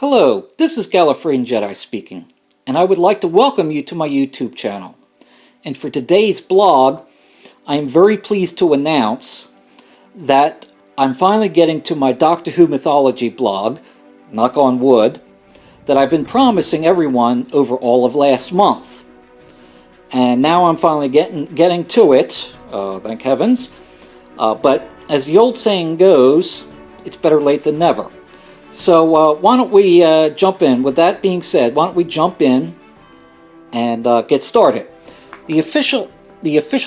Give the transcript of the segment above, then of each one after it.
Hello, this is Gallifreyan Jedi speaking, and I would like to welcome you to my YouTube channel. And for today's blog, I am very pleased to announce that I'm finally getting to my Doctor Who Mythology blog, knock on wood, that I've been promising everyone over all of last month. And now I'm finally getting to it, thank heavens. But as the old saying goes, it's better late than never. So why don't we jump in? With that being said, why don't we jump in and get started? The official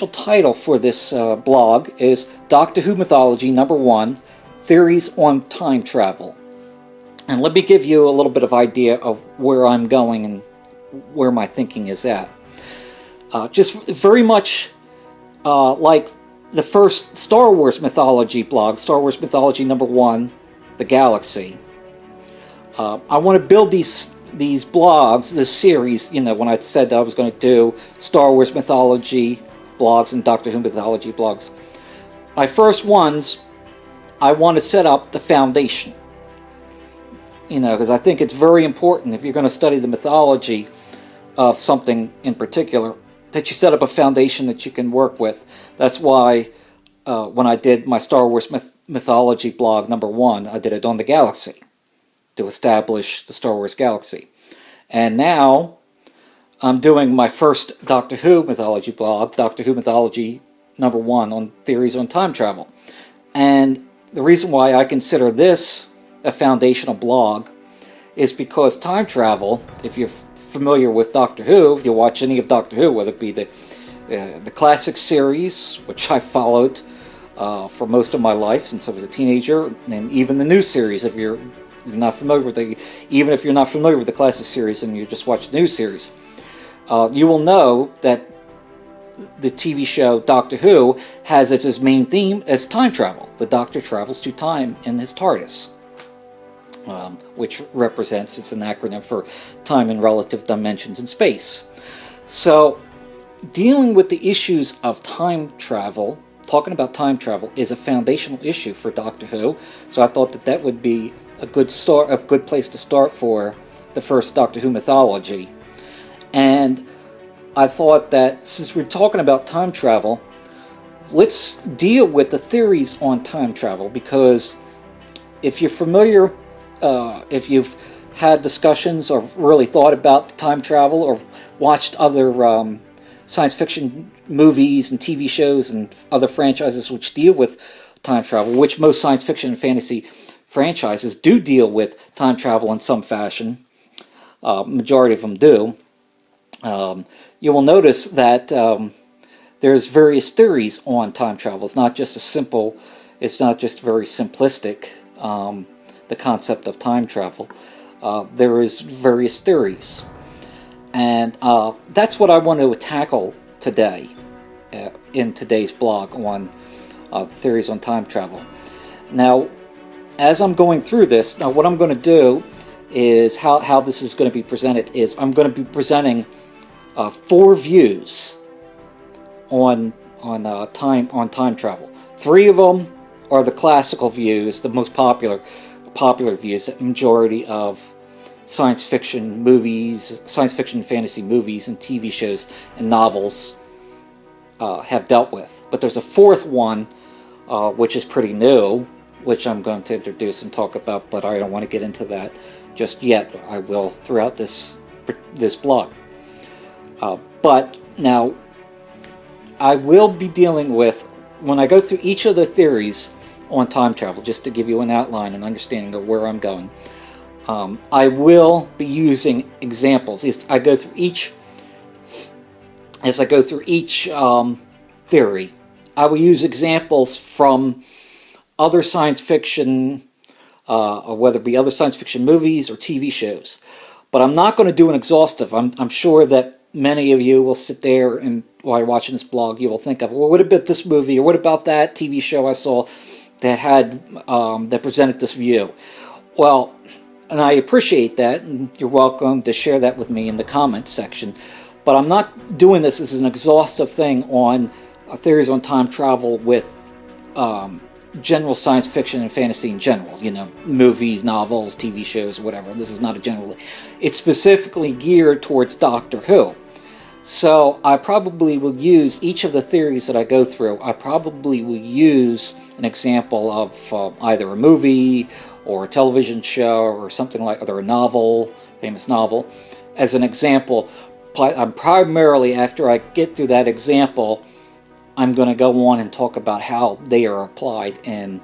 title for this blog is Doctor Who Mythology #1, Theories on Time Travel. And let me give you a little bit of idea of where I'm going and where my thinking is at. Just very much like the first Star Wars mythology blog, Star Wars Mythology #1, The Galaxy. I want to build these blogs, this series, when I said that I was going to do Star Wars mythology blogs and Doctor Who mythology blogs. My first ones, I want to set up the foundation. Because I think it's very important if you're going to study the mythology of something in particular, that you set up a foundation that you can work with. That's why when I did my Star Wars mythology blog #1, I did it on the Galaxy, to establish the Star Wars galaxy. And now I'm doing my first Doctor Who mythology blog, Doctor Who Mythology #1 on theories on time travel. And the reason why I consider this a foundational blog is because time travel, if you're familiar with Doctor Who, if you watch any of Doctor Who, whether it be the classic series, which I followed for most of my life since I was a teenager, and even the new series, if you're not familiar with even if you're not familiar with the classic series and you just watch the new series, you will know that the TV show Doctor Who has as its main theme as time travel. The Doctor travels through time in his TARDIS, which represents, it's an acronym for time in relative dimensions in space. So, dealing with the issues of time travel, talking about time travel, is a foundational issue for Doctor Who. So I thought that would be a good place to start for the first Doctor Who mythology. And I thought that since we're talking about time travel, let's deal with the theories on time travel, because if you're familiar, if you've had discussions or really thought about time travel or watched other science fiction movies and TV shows and other franchises which deal with time travel, which most science fiction and fantasy franchises do deal with time travel in some fashion, majority of them do, you will notice that there's various theories on time travel. It's not just very simplistic, the concept of time travel. There is various theories. And that's what I want to tackle today in today's blog on theories on time travel. Now, as I'm going through this, what I'm going to do is, how this is going to be presented is, I'm going to be presenting 4 views on time travel. 3 of them are the classical views, the most popular views that majority of science fiction movies, science fiction fantasy movies and TV shows and novels have dealt with. But there's a 4th one, which is pretty new, which I'm going to introduce and talk about, but I don't want to get into that just yet. I will throughout this blog. But now, I will be dealing with, when I go through each of the theories on time travel, just to give you an outline and understanding of where I'm going, I will be using examples as I go through each theory. I will use examples from other science fiction, or whether it be other science fiction movies or TV shows. But I'm not going to do an exhaustive. I'm sure that many of you will sit there and while you're watching this blog, you will think of, well, what about this movie, or what about that TV show I saw that had that presented this view? Well, and I appreciate that, and you're welcome to share that with me in the comments section. But I'm not doing this as an exhaustive thing on theories on time travel with general science fiction and fantasy in general, movies, novels, TV shows, whatever. This is not a general. It's specifically geared towards Doctor Who. So I probably will use each of the theories that I go through. I probably will use an example of either a movie or a television show or something like, or a novel, famous novel, as an example. But I'm primarily, after I get through that example, I'm going to go on and talk about how they are applied in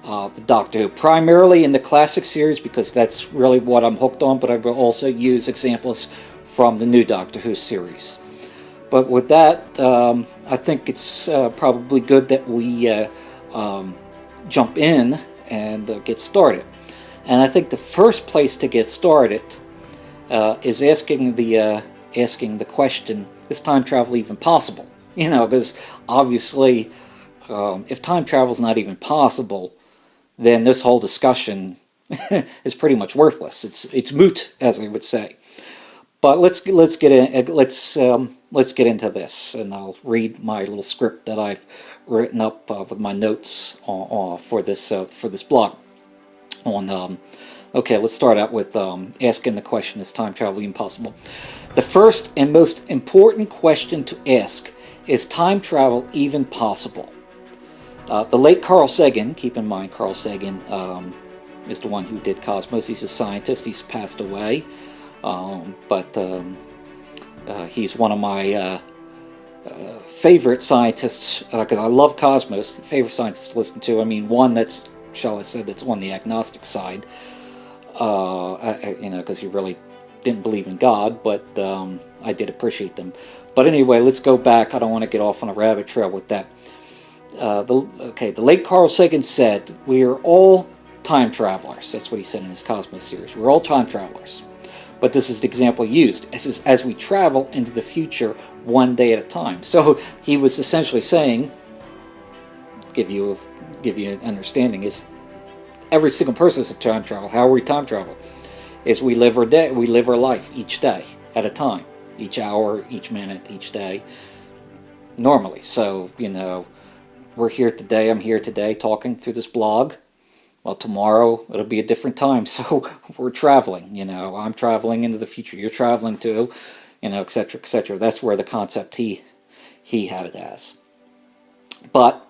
the Doctor Who. Primarily in the classic series, because that's really what I'm hooked on, but I will also use examples from the new Doctor Who series. But with that, I think it's probably good that we jump in and get started. And I think the first place to get started is asking the question, is time travel even possible? Because obviously, if time travel is not even possible, then this whole discussion is pretty much worthless. It's moot, as I would say. But let's get into this, and I'll read my little script that I've written up with my notes for this blog. Okay, let's start out with asking the question: is time travel even possible? The first and most important question to ask: is time travel even possible? The late Carl Sagan, keep in mind Carl Sagan is the one who did Cosmos. He's a scientist. He's passed away. But he's one of my favorite scientists, because I love Cosmos, favorite scientist to listen to. I mean, one that's, shall I say, that's on the agnostic side, because he really didn't believe in God, but I did appreciate them. But anyway, let's go back. I don't want to get off on a rabbit trail with that. The late Carl Sagan said, "We are all time travelers." That's what he said in his Cosmos series. We're all time travelers. But this is the example used, as we travel into the future one day at a time. So he was essentially saying, give you an understanding, is every single person is a time travel. How are we time travel? Is we live our life each day at a time, each hour, each minute, each day, normally. So, we're here today, I'm here today talking through this blog. Well, tomorrow it'll be a different time, so we're traveling, I'm traveling into the future, you're traveling too, etc., etc. That's where the concept he had it as. But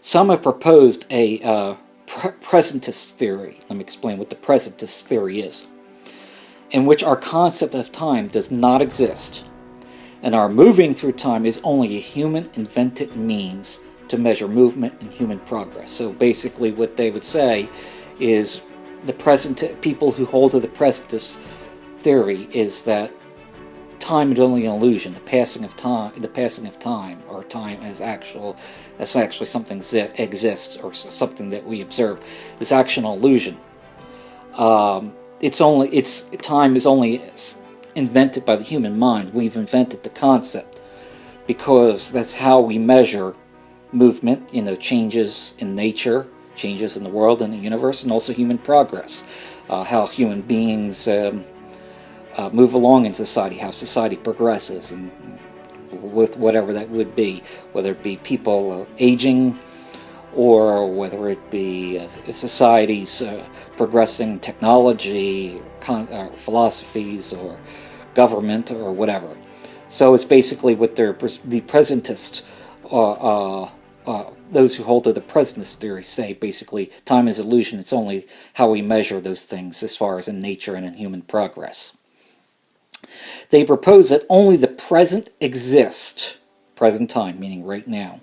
some have proposed a presentist theory. Let me explain what the presentist theory is, in which our concept of time does not exist, and our moving through time is only a human-invented means to measure movement and human progress. So basically what they would say is people who hold to the presentist theory is that time is only an illusion, the passing of time, or time as actually something that exists, or something that we observe, is actually an illusion. Time is only invented by the human mind. We've invented the concept because that's how we measure movement, changes in nature, changes in the world and the universe, and also human progress, how human beings move along in society, how society progresses, and with whatever that would be, whether it be people aging, or whether it be societies progressing, technology, philosophies, or government, or whatever. So it's basically what the presentist those who hold to the presentist theory say, basically, time is illusion. It's only how we measure those things as far as in nature and in human progress. They propose that only the present exists, present time, meaning right now,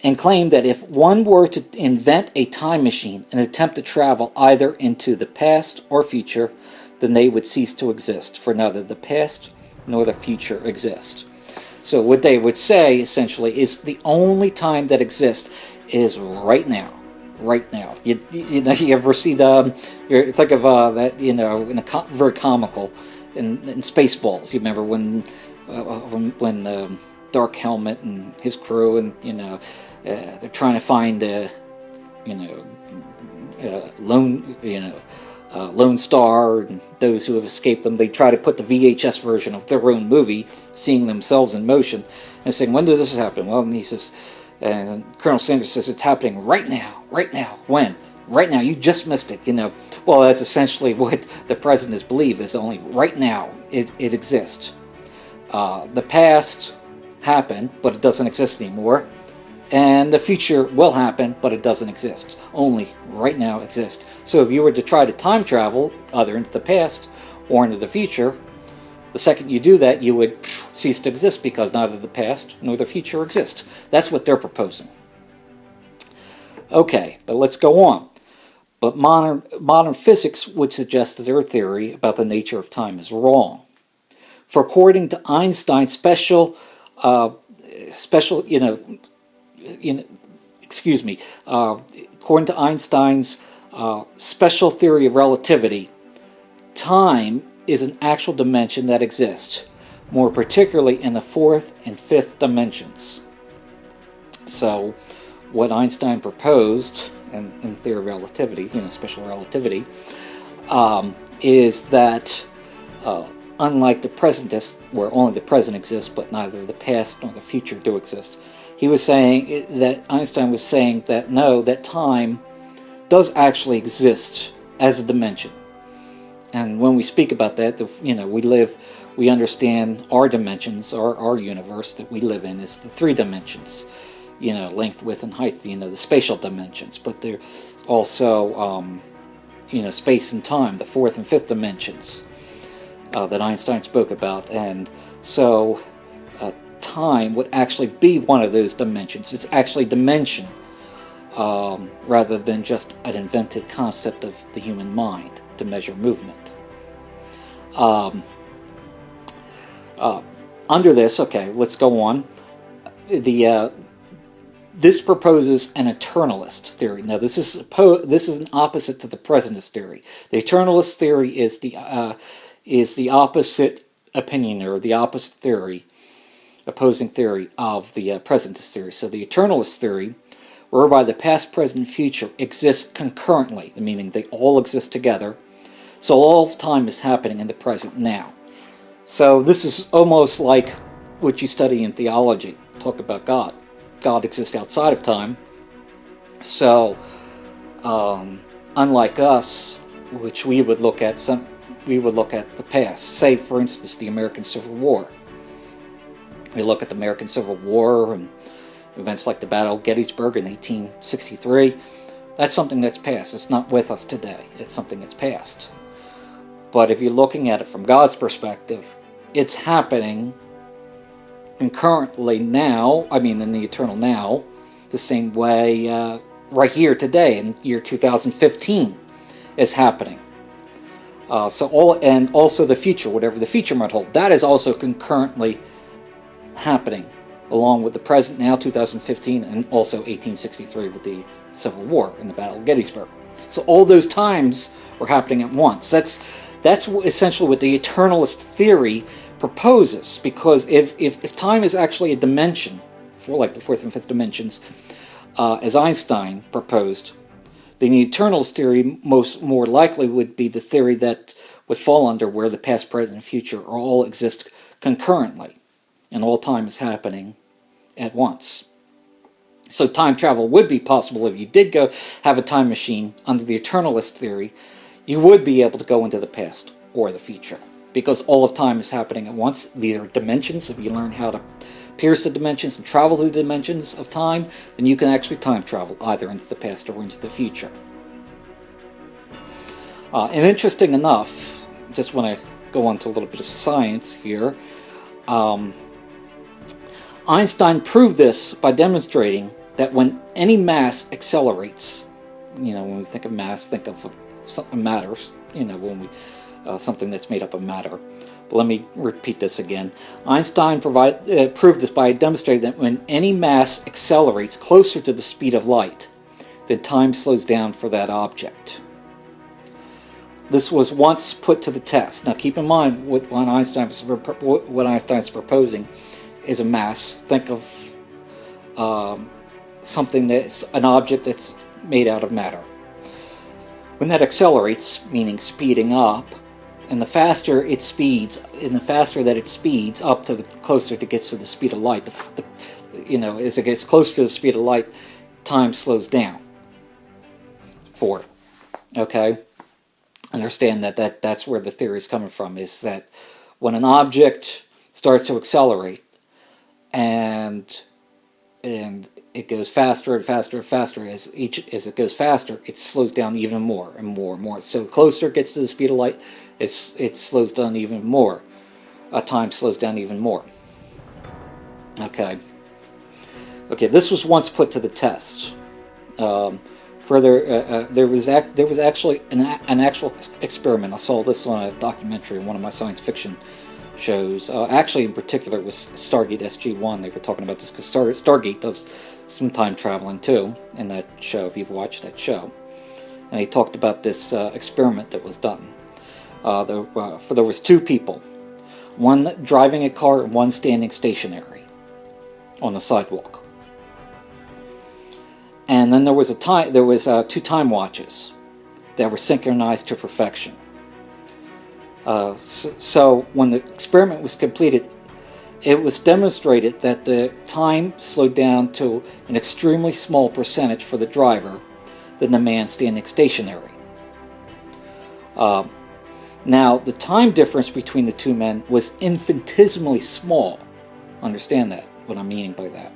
and claim that if one were to invent a time machine and attempt to travel either into the past or future, then they would cease to exist, for neither the past nor the future exist. So what they would say, essentially, is the only time that exists is right now. Right now. You ever see think of that, in very comical, in Spaceballs. You remember when Dark Helmet and his crew, and, they're trying to find, Lone Star and those who have escaped them. They try to put the VHS version of their own movie, seeing themselves in motion, and saying, when does this happen? Well, and he says, And Colonel Sanders says it's happening right now. Right now. When? Right now. You just missed it. Well, that's essentially what the Presentists believe, is only right now it exists. The past happened, but it doesn't exist anymore. And the future will happen, but it doesn't exist. Only right now exists. So if you were to try to time travel, either into the past or into the future, the second you do that, you would cease to exist, because neither the past nor the future exist. That's what they're proposing. Okay, but let's go on. But modern physics would suggest that their theory about the nature of time is wrong. For according to Einstein's according to Einstein's special theory of relativity, time is an actual dimension that exists, more particularly in the fourth and fifth dimensions. So, what Einstein proposed in theory of relativity, special relativity, is that unlike the presentists, where only the present exists, but neither the past nor the future do exist, Einstein was saying that no, that time does actually exist as a dimension. And when we speak about that, we understand our dimensions, our universe that we live in is the three dimensions, length, width, and height, the spatial dimensions. But there's also, space and time, the fourth and fifth dimensions that Einstein spoke about. And so time would actually be one of those dimensions. It's actually dimension rather than just an invented concept of the human mind to measure movement. Under this, okay, let's go on. This proposes an eternalist theory. Now, this is an opposite to the presentist theory. The eternalist theory is the opposite opinion, or the opposite theory, opposing theory of the presentist theory. So the eternalist theory, whereby the past, present, and future exist concurrently, meaning they all exist together. So all of time is happening in the present now. So this is almost like what you study in theology. Talk about God. God exists outside of time. So, unlike us, which we would look at the past. Say, for instance, the American Civil War. We look at the American Civil War and events like the Battle of Gettysburg in 1863. That's something that's past. It's not with us today. It's something that's past. But if you're looking at it from God's perspective, it's happening concurrently now, in the eternal now, the same way right here today in year 2015 is happening. And also the future, whatever the future might hold, that is also concurrently happening, along with the present now, 2015, and also 1863 with the Civil War and the Battle of Gettysburg. So all those times were happening at once. That's essentially what the eternalist theory proposes, because if time is actually a dimension, for like the fourth and fifth dimensions, as Einstein proposed, then the eternalist theory more likely would be the theory that would fall under where the past, present, and future all exist concurrently, and all time is happening at once. So time travel would be possible if you did go have a time machine under the eternalist theory. You would be able to go into the past or the future, because all of time is happening at once. These are dimensions. If you learn how to pierce the dimensions and travel through the dimensions of time, then you can actually time travel either into the past or into the future. And interesting enough, just want to go on to a little bit of science here, Einstein proved this by demonstrating that when any mass accelerates, when we think of mass, think of something matters, when we something that's made up of matter. But let me repeat this again. Einstein proved this by demonstrating that when any mass accelerates closer to the speed of light, then time slows down for that object. This was once put to the test. Now keep in mind what Einstein's proposing is a mass. Think of something that's an object that's made out of matter. When that accelerates, meaning speeding up, and the faster that it speeds up to the closer it gets to the speed of light, as it gets closer to the speed of light, time slows down for it. Okay? Understand that's where the theory is coming from, is that when an object starts to accelerate and it goes faster and faster and faster, as it goes faster, it slows down even more and more and more. So the closer it gets to the speed of light, it slows down even more. Time slows down even more. Okay. This was once put to the test. There was actually an actual experiment. I saw this on a documentary in one of my science fiction shows. Actually, in particular, it was Stargate SG-1. They were talking about this because Stargate does some time traveling too in that show, if you've watched that show. And they talked about this experiment that was done. There was two people, one driving a car and one standing stationary on the sidewalk. And then there was two time watches that were synchronized to perfection. So when the experiment was completed, it was demonstrated that the time slowed down to an extremely small percentage for the driver than the man standing stationary. Now, the time difference between the two men was infinitesimally small. Understand that, what I'm meaning by that.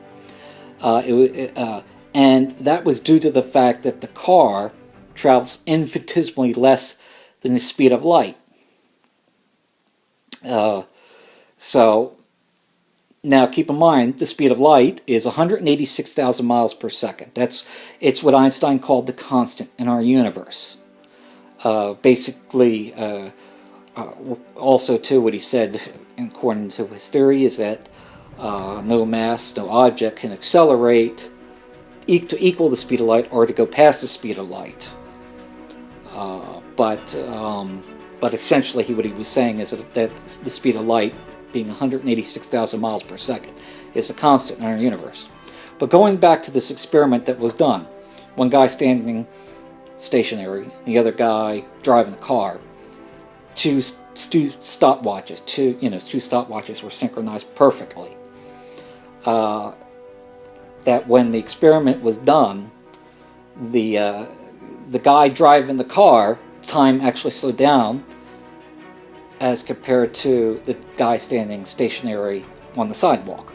And that was due to the fact that the car travels infinitesimally less than the speed of light. So, now keep in mind, the speed of light is 186,000 miles per second. It's what Einstein called the constant in our universe. Basically, also too, what he said, according to his theory, is that no mass, no object can accelerate to equal the speed of light or to go past the speed of light. But essentially, what he was saying is that the speed of light, being 186,000 miles per second, is a constant in our universe. But going back to this experiment that was done, one guy standing stationary, the other guy driving the car, two stopwatches were synchronized perfectly. That when the experiment was done, the guy driving the car, time actually slowed down as compared to the guy standing stationary on the sidewalk.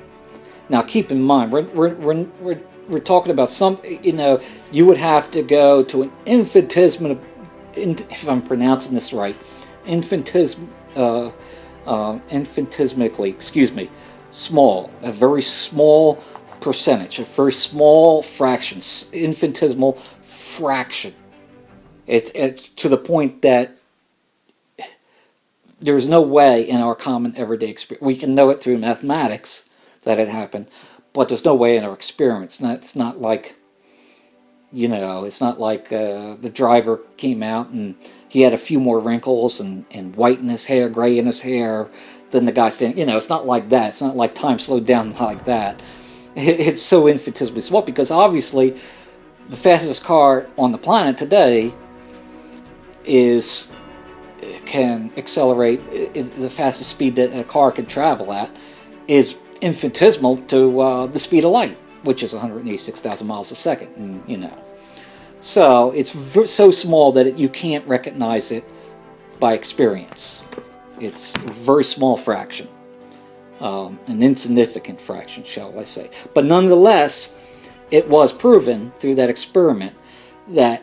Now, keep in mind, we're talking about some. You would have to go to an infinitesimal, if I'm pronouncing this right, infinitesimally, small, a very small percentage, a very small fraction, infinitesimal fraction. It's to the point that there's no way in our common everyday experience, we can know it through mathematics that it happened, but there's no way in our experience. It's not like the driver came out and he had a few more wrinkles and white in his hair, gray in his hair than the guy standing. It's not like that. It's not like time slowed down like that. It's so infinitesimally small because obviously the fastest car on the planet today can accelerate. The fastest speed that a car can travel at is infinitesimal to the speed of light, which is 186,000 miles a second. And, so it's so small that you can't recognize it by experience. It's a very small fraction, an insignificant fraction, shall I say. But nonetheless, it was proven through that experiment that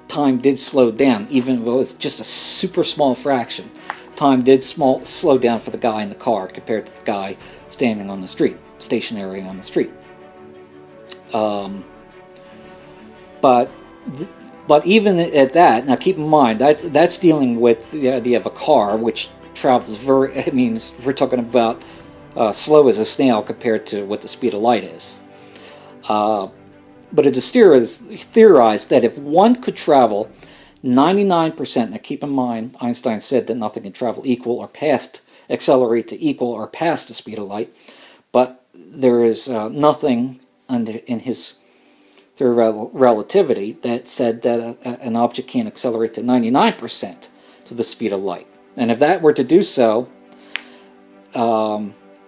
time did slow down, even though it's just a super small fraction. Time did slow down for the guy in the car compared to the guy standing on the street, stationary on the street. But even at that, now keep in mind that's dealing with the idea of a car which travels we're talking about slow as a snail compared to what the speed of light is. But it is theorized that if one could travel 99%, now keep in mind, Einstein said that nothing can travel equal or accelerate to equal or past the speed of light, but there is nothing in his theory of relativity that said that an object can accelerate to 99% to the speed of light. And if that were to do so,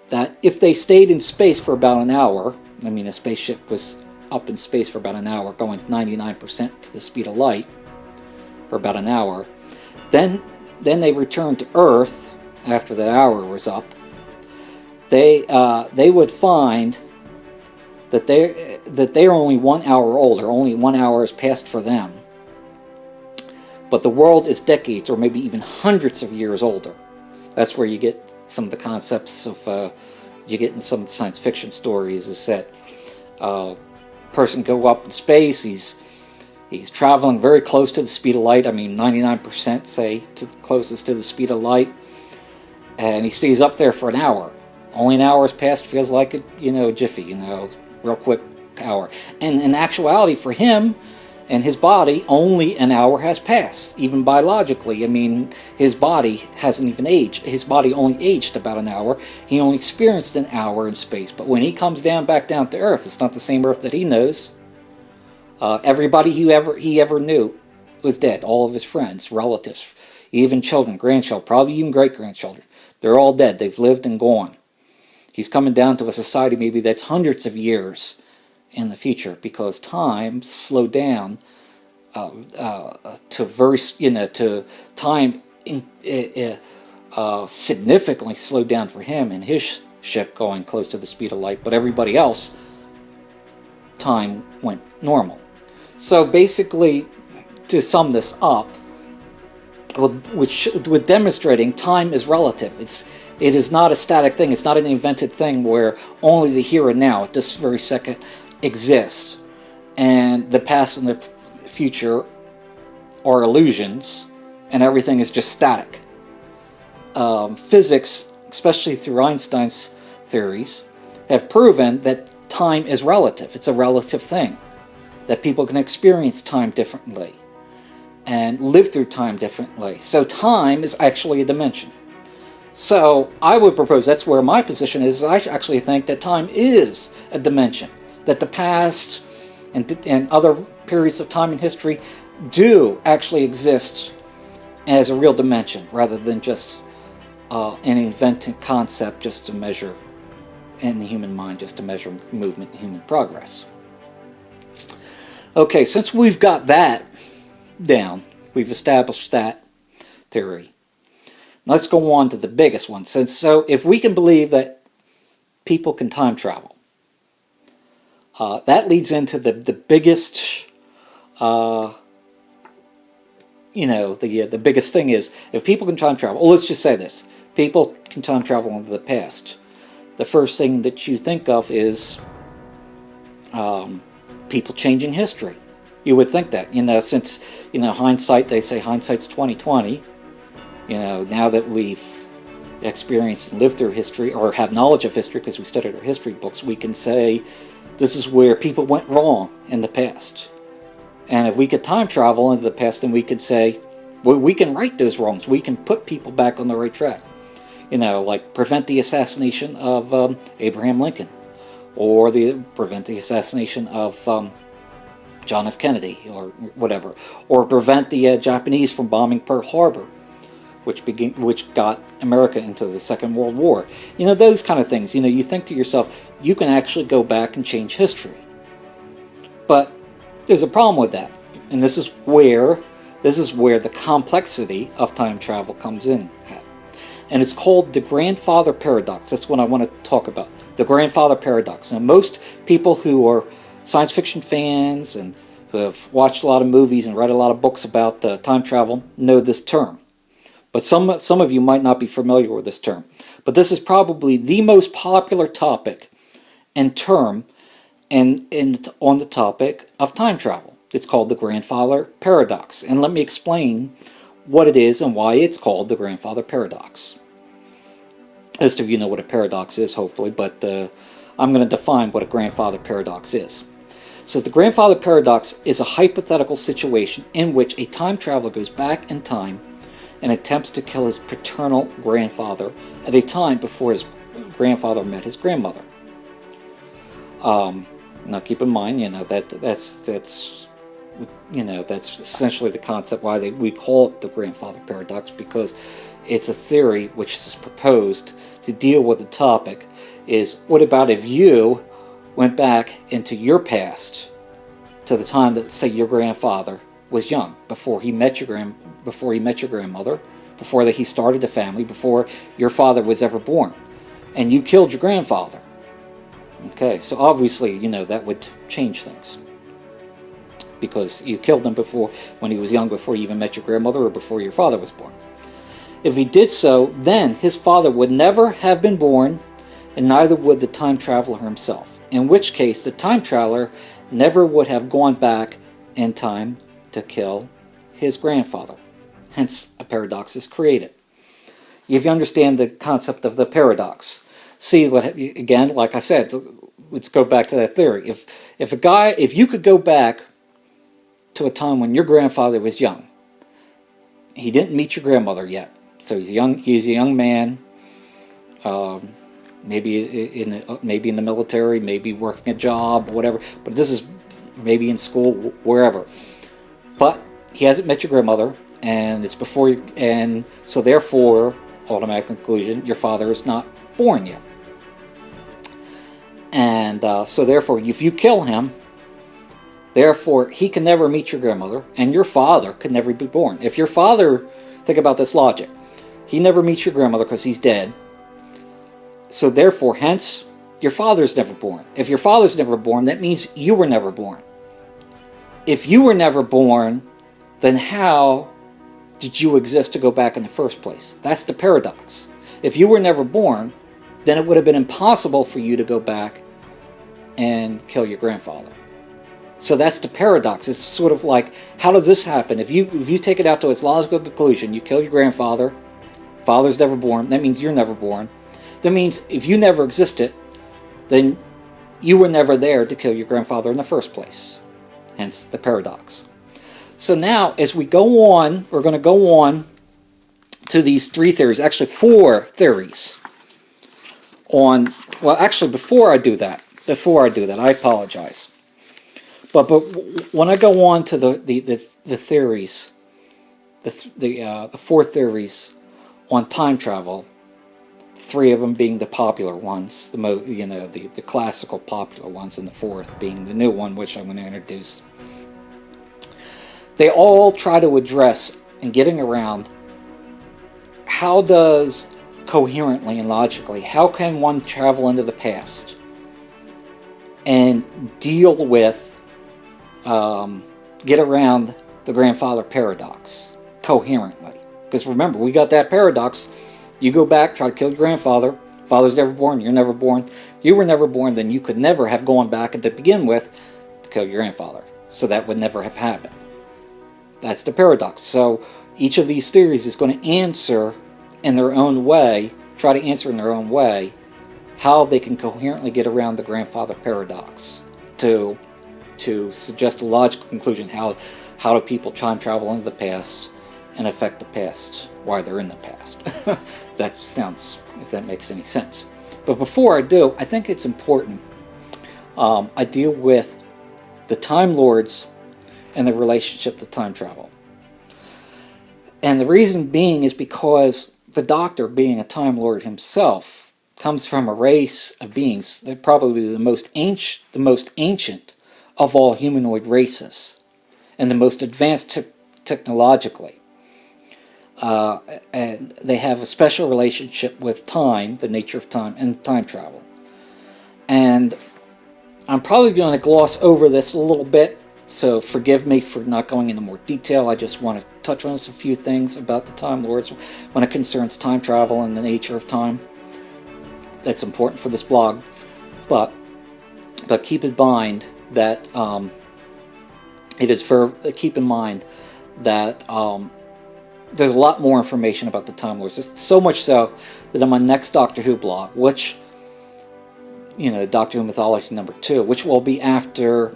that if they stayed in space for about an hour, I mean, a spaceship was up in space for about an hour, going 99% to the speed of light for about an hour, then they returned to Earth after the hour was up. They would find that they're only 1 hour older. Only 1 hour has passed for them. But the world is decades or maybe even hundreds of years older. That's where you get some of the concepts of, you get in some of the science fiction stories, is that person go up in space, he's traveling very close to the speed of light, I mean 99% say, to the closest to the speed of light, and he stays up there for an hour. Only an hour has passed, feels like a jiffy, real quick hour. And in actuality for him and his body, only an hour has passed, even biologically. I mean, his body hasn't even aged. His body only aged about an hour. He only experienced an hour in space. But when he comes back down to Earth, it's not the same Earth that he knows. Everybody he ever knew was dead. All of his friends, relatives, even children, grandchildren, probably even great-grandchildren. They're all dead. They've lived and gone. He's coming down to a society maybe that's hundreds of years in the future, because time slowed down to time significantly slowed down for him and his ship going close to the speed of light. But everybody else, time went normal. So basically, to sum this up, with demonstrating time is relative. It is not a static thing. It's not an invented thing where only the here and now, at this very second, exists, and the past and the future are illusions, and everything is just static. Physics, especially through Einstein's theories, have proven that time is relative. It's a relative thing, that people can experience time differently and live through time differently. So time is actually a dimension. So I would propose, that's where my position is, I actually think that time is a dimension, that the past and other periods of time in history do actually exist as a real dimension, rather than just an invented concept just to measure in the human mind, just to measure movement and human progress. Okay, since we've got that down, we've established that theory, let's go on to the biggest one. So if we can believe that people can time travel, that leads into the biggest, the biggest thing is, if people can time travel, well, let's just say this, people can time travel into the past. The first thing that you think of is people changing history. You would think that, since, hindsight, they say hindsight's 20/20. Now that we've experienced and lived through history, or have knowledge of history because we studied our history books, we can say this is where people went wrong in the past. And if we could time travel into the past, then we could say, well, we can right those wrongs. We can put people back on the right track. Like prevent the assassination of Abraham Lincoln, or prevent the assassination of John F. Kennedy, or whatever, or prevent the Japanese from bombing Pearl Harbor, which got America into the Second World War. Those kind of things. You think to yourself, you can actually go back and change history. But there's a problem with that, and this is where the complexity of time travel comes in at. And it's called the grandfather paradox. That's what I want to talk about. The grandfather paradox. Now, most people who are science fiction fans and who have watched a lot of movies and read a lot of books about time travel know this term. But some of you might not be familiar with this term. But this is probably the most popular topic and term on the topic of time travel. It's called the grandfather paradox. And let me explain what it is and why it's called the grandfather paradox. Most of you know what a paradox is, hopefully, but I'm going to define what a grandfather paradox is. It says the grandfather paradox is a hypothetical situation in which a time traveler goes back in time and attempts to kill his paternal grandfather at a time before his grandfather met his grandmother. Now keep in mind, that's That's essentially the concept why we call it the grandfather paradox, because it's a theory which is proposed to deal with the topic is, what about if you went back into your past to the time that, say, your grandfather was young, before he met your grandmother, before that he started a family, before your father was ever born, and you killed your grandfather. Okay, so obviously, that would change things, because you killed him when he was young, before you even met your grandmother or before your father was born. If he did so, then his father would never have been born, and neither would the time traveler himself, in which case the time traveler never would have gone back in time to kill his grandfather. Hence, a paradox is created. If you understand the concept of the paradox, see again, like I said, let's go back to that theory. If you could go back to a time when your grandfather was young, he didn't meet your grandmother yet, so he's a young man, maybe in the military, maybe working a job, whatever, but this is maybe in school, wherever. But he hasn't met your grandmother, and it's before you, and so therefore, automatic conclusion, your father is not born yet. And so therefore, if you kill him, therefore he can never meet your grandmother, and your father could never be born. If your father, think about this logic, he never meets your grandmother because he's dead. So therefore, hence, your father's never born. If your father's never born, that means you were never born. If you were never born, then how did you exist to go back in the first place? That's the paradox. If you were never born, then it would have been impossible for you to go back and kill your grandfather. So that's the paradox. It's sort of like, how does this happen? If you take it out to its logical conclusion, you kill your grandfather, father's never born, that means you're never born. That means if you never existed, then you were never there to kill your grandfather in the first place. Hence the paradox. So now, as we go on, we're going to go on to these three theories, actually four theories. Actually, before I do that, I apologize. But when I go on to the theories, the four theories on time travel, three of them being the popular ones, the classical popular ones, and the fourth being the new one, which I'm going to introduce. They all try to address and getting around how does coherently and logically, how can one travel into the past and deal with, get around the grandfather paradox coherently? Because remember, we got that paradox. You go back, try to kill your grandfather, father's never born, you're never born. You were never born, then you could never have gone back to begin with to kill your grandfather. So that would never have happened. That's the paradox. So each of these theories is going to answer in their own way, try to answer in their own way, how they can coherently get around the grandfather paradox to suggest a logical conclusion. How do people time travel into the past and affect the past while they're in the past? That sounds, if that makes any sense. But before I do, I think it's important I deal with the Time Lords and the relationship to time travel. And the reason being is because the Doctor, being a Time Lord himself, comes from a race of beings that probably the most ancient of all humanoid races, and the most advanced technologically. And they have a special relationship with time, the nature of time, and time travel. And I'm probably going to gloss over this a little bit, so forgive me for not going into more detail. I just want to touch on a few things about the Time Lords when it concerns time travel and the nature of time. That's important for this blog. But keep in mind that keep in mind that there's a lot more information about the Time Lords. So much so that on my next Doctor Who blog, which, Doctor Who Mythology number 2, which will be after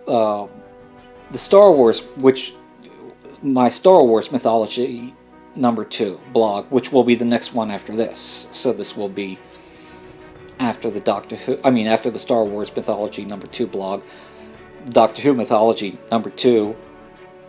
the Star Wars, my Star Wars Mythology number 2 blog, which will be the next one after this. So this will be after the after the Star Wars Mythology number 2 blog. Doctor Who Mythology #2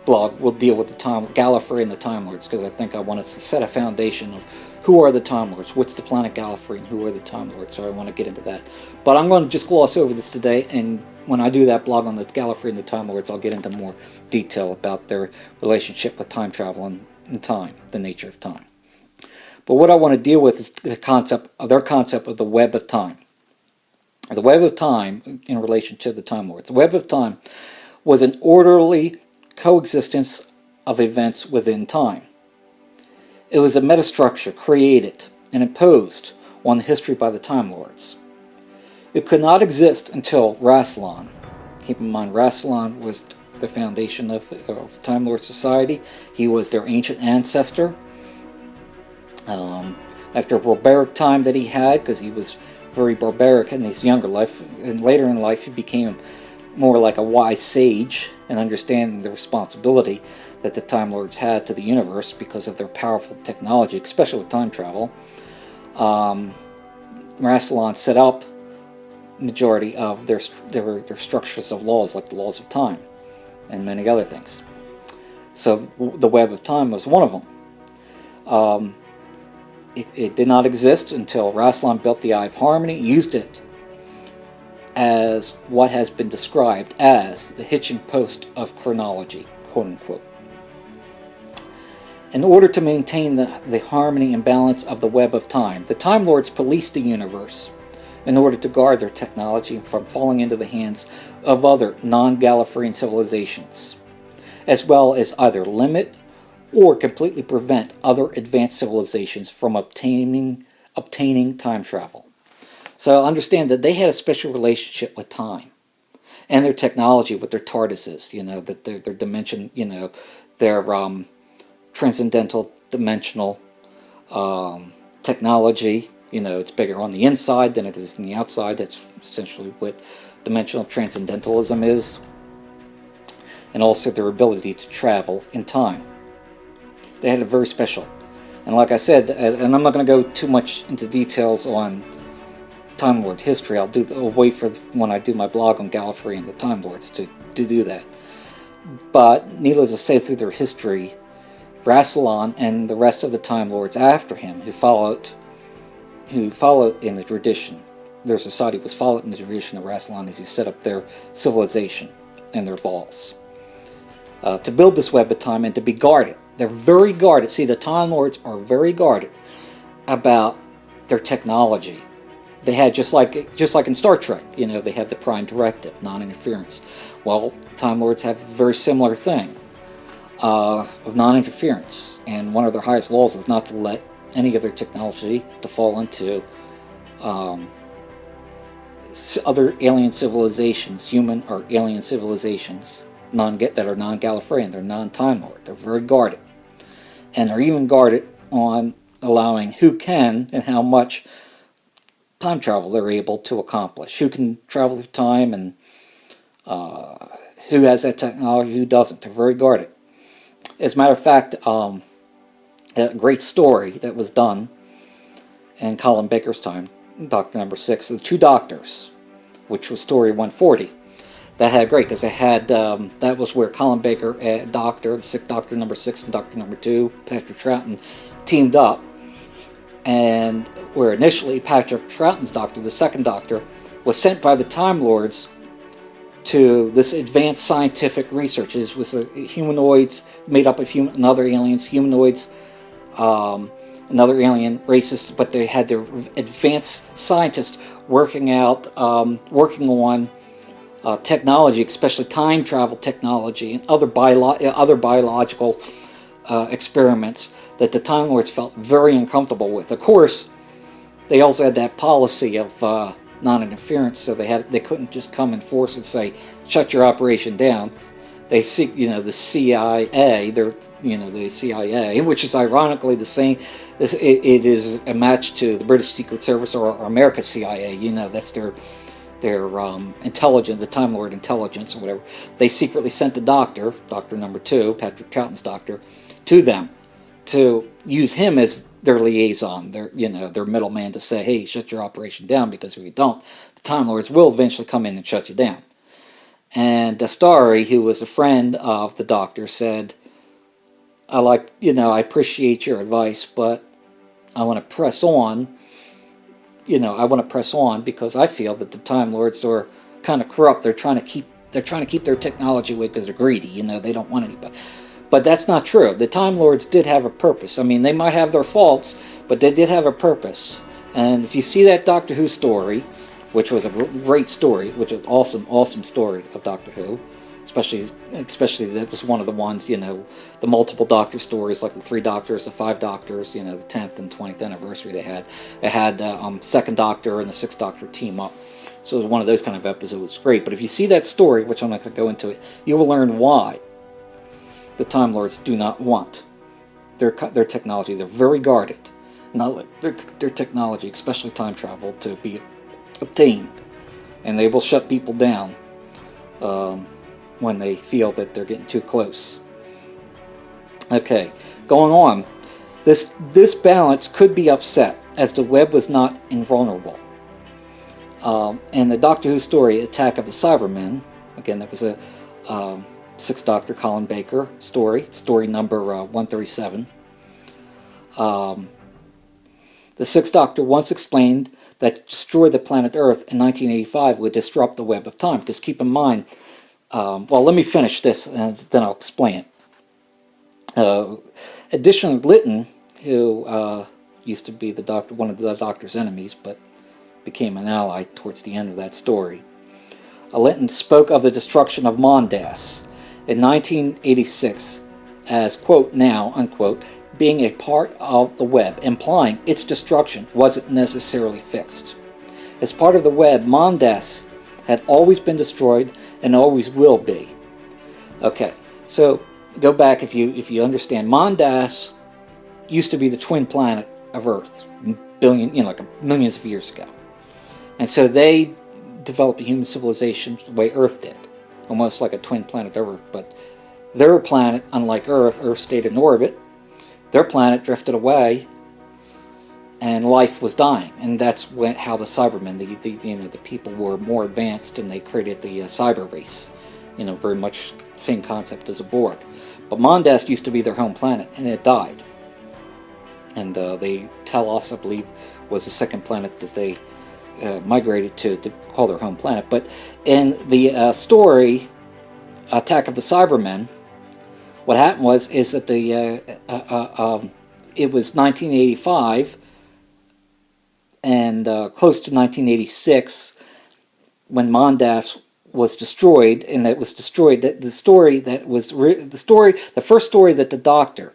blog will deal with the Gallifrey and the Time Lords, because I think I want to set a foundation of who are the Time Lords, what's the planet Gallifrey, and who are the Time Lords, so I want to get into that. But I'm going to just gloss over this today, and when I do that blog on the Gallifrey and the Time Lords, I'll get into more detail about their relationship with time travel and time, the nature of time. But what I want to deal with is their concept of the web of time. The web of time in relation to the Time Lords. The web of time was an orderly coexistence of events within time. It was a metastructure created and imposed on history by the Time Lords. It could not exist until Rassilon. Keep in mind, Rassilon was the foundation of Time Lord society. He was their ancient ancestor. After a barbaric time that he had, because he was very barbaric in his younger life, and later in life he became more like a wise sage and understanding the responsibility that the Time Lords had to the universe because of their powerful technology, especially with time travel. Rassilon set up majority of their structures of laws, like the laws of time and many other things. So the web of time was one of them. It did not exist until Rassilon built the Eye of Harmony, used it as what has been described as the hitching post of chronology, quote unquote. In order to maintain the harmony and balance of the web of time, the Time Lords policed the universe in order to guard their technology from falling into the hands of other non-Gallifreyan civilizations, as well as either limit or completely prevent other advanced civilizations from obtaining time travel. So understand that they had a special relationship with time and their technology with their TARDISes, that their dimension, their transcendental dimensional technology. It's bigger on the inside than it is on the outside. That's essentially what dimensional transcendentalism is. And also their ability to travel in time. They had a very special. And like I said, and I'm not going to go too much into details on Time Lord history. I'll wait for when I do my blog on Gallifrey and the Time Lords to do that. But needless to say, through their history, Rassilon and the rest of the Time Lords after him, who followed in the tradition, their society was followed in the tradition of Rassilon as he set up their civilization and their laws. To build this web of time and to be guarded. They're very guarded. See, the Time Lords are very guarded about their technology. They had, just like in Star Trek, they had the Prime Directive, non-interference. Well, Time Lords have a very similar thing of non-interference. And one of their highest laws is not to let any of their technology to fall into other alien civilizations, human or alien civilizations, that are non-Gallifreyan. They're non-Time Lord. They're very guarded. And they're even guarded on allowing who can and how much time travel they're able to accomplish. Who can travel through time and who has that technology, who doesn't. They're very guarded. As a matter of fact, a great story that was done in Colin Baker's time, Doctor No. 6, the Two Doctors, which was story 140. That had great, because it had, that was where Colin Baker, the sixth Doctor No. 6 and Doctor No. 2, Patrick Troughton, teamed up. And where initially Patrick Troughton's Doctor, the second Doctor, was sent by the Time Lords to this advanced scientific research. It was humanoids made up of another aliens, humanoids, another alien races, but they had their advanced scientists working on technology, especially time travel technology and other biological experiments that the Time Lords felt very uncomfortable with. Of course, they also had that policy of non-interference, so they couldn't just come in force and say, "Shut your operation down." They seek, the CIA, the CIA, which is ironically the same. It is a match to the British Secret Service or America's CIA. That's their intelligence, the Time Lord intelligence or whatever. They secretly sent the Doctor No. 2, Patrick Troughton's Doctor, to them to use him as their liaison, their middleman, to say, "Hey, shut your operation down, because if you don't, the Time Lords will eventually come in and shut you down." And Dastari, who was a friend of the Doctor, said, I appreciate your advice, but I want to press on. I want to press on because I feel that the Time Lords are kind of corrupt. They're trying to keep their technology away because they're greedy. They don't want anybody. But that's not true. The Time Lords did have a purpose. I mean, they might have their faults, but they did have a purpose. And if you see that Doctor Who story, which was a great story, which is awesome story of Doctor Who, especially that was one of the ones, the multiple Doctor stories, like the 3 Doctors, the 5 Doctors, the 10th and 20th anniversary they had. They had the 2nd Doctor and the 6th Doctor team up. So it was one of those kind of episodes. Great. But if you see that story, which I'm not going to go into it, you will learn why the Time Lords do not want their technology. They're very guarded. Not let their technology, especially time travel, to be obtained. And they will shut people down when they feel that they're getting too close. Okay, going on. This balance could be upset, as the web was not invulnerable. And the Doctor Who story, Attack of the Cybermen, again, that was a 6th Doctor Colin Baker story number 137. The 6th Doctor once explained that to destroy the planet Earth in 1985 would disrupt the web of time. Because keep in mind, let me finish this and then I'll explain it. Additionally, Lytton, who used to be one of the Doctor's enemies, but became an ally towards the end of that story. Lytton spoke of the destruction of Mondas in 1986 as, quote, now, unquote, being a part of the web, implying its destruction wasn't necessarily fixed. As part of the web, Mondas had always been destroyed and always will be. Okay, so go back if you understand. Mondas used to be the twin planet of Earth, millions of years ago. And so they developed a human civilization the way Earth did, almost like a twin planet of Earth. But their planet, unlike Earth stayed in orbit. Their planet drifted away, and life was dying. And that's how the Cybermen, the people were more advanced, and they created the cyber race. Very much the same concept as a Borg. But Mondas used to be their home planet, and it died. And they Talos, I believe, was the second planet that they migrated to call their home planet. But in the story, Attack of the Cybermen, what happened is that it was 1985 and close to 1986 when Mondas was destroyed, and that was destroyed. The first story that the Doctor,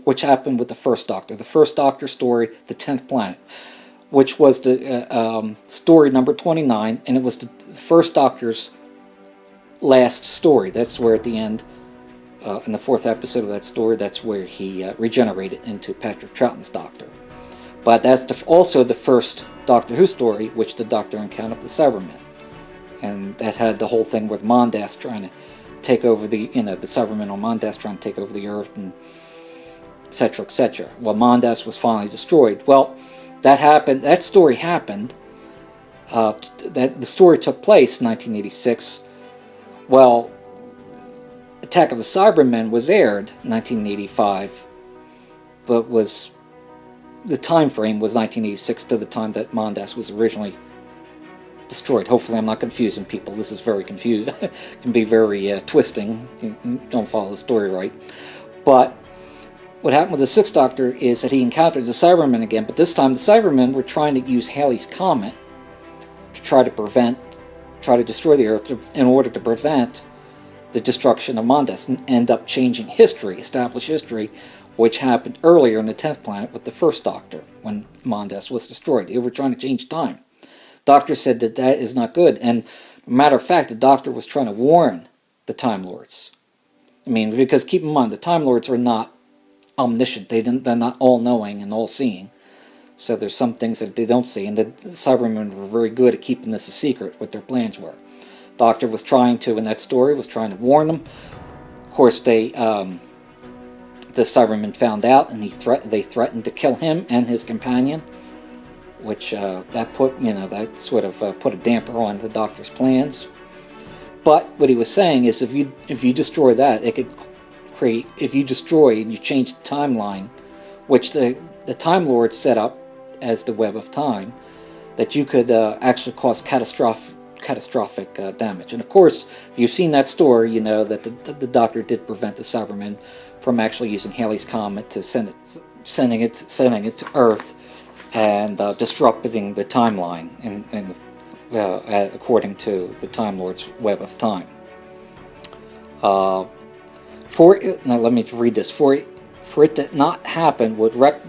which happened with the first Doctor story, the 10th Planet, which was the story number 29, and it was the first Doctor's last story. That's where at the end, in the 4th episode of that story, that's where he regenerated into Patrick Troughton's Doctor. But that's also the first Doctor Who story, which the Doctor encountered the Cybermen. And that had the whole thing with Mondas trying to take over the Cybermen on Mondas trying to take over the Earth, and etc., etc. Well, Mondas was finally destroyed. Well, that story happened. The story took place in 1986. Well, Attack of the Cybermen was aired in 1985, but the time frame was 1986 to the time that Mondas was originally destroyed. Hopefully I'm not confusing people. This is very confusing. It can be very twisting. You don't follow the story right. But what happened with the 6th Doctor is that he encountered the Cybermen again, but this time the Cybermen were trying to use Halley's Comet to try to destroy the Earth in order to prevent the destruction of Mondas, and end up changing established history, which happened earlier in the 10th Planet with the first Doctor, when Mondas was destroyed. They were trying to change time. Doctor said that is not good, and matter of fact, the Doctor was trying to warn the Time Lords. I mean, because keep in mind, the Time Lords are not omniscient. They're not all-knowing and all-seeing. So there's some things that they don't see, and the Cybermen were very good at keeping this a secret, what their plans were. Doctor was trying to, in that story, was trying to warn them. Of course, the Cybermen found out, and they threatened to kill him and his companion, which that sort of put a damper on the Doctor's plans. But what he was saying is if you destroy that, it could create, if you destroy and you change the timeline, which the Time Lords set up as the web of time, that you could actually cause catastrophic damage. And of course, if you've seen that story, you know that the Doctor did prevent the Cybermen from actually using Halley's Comet to sending it to Earth and disrupting the timeline according to the Time Lord's web of time. Now let me read this. For it to not happen would wreck.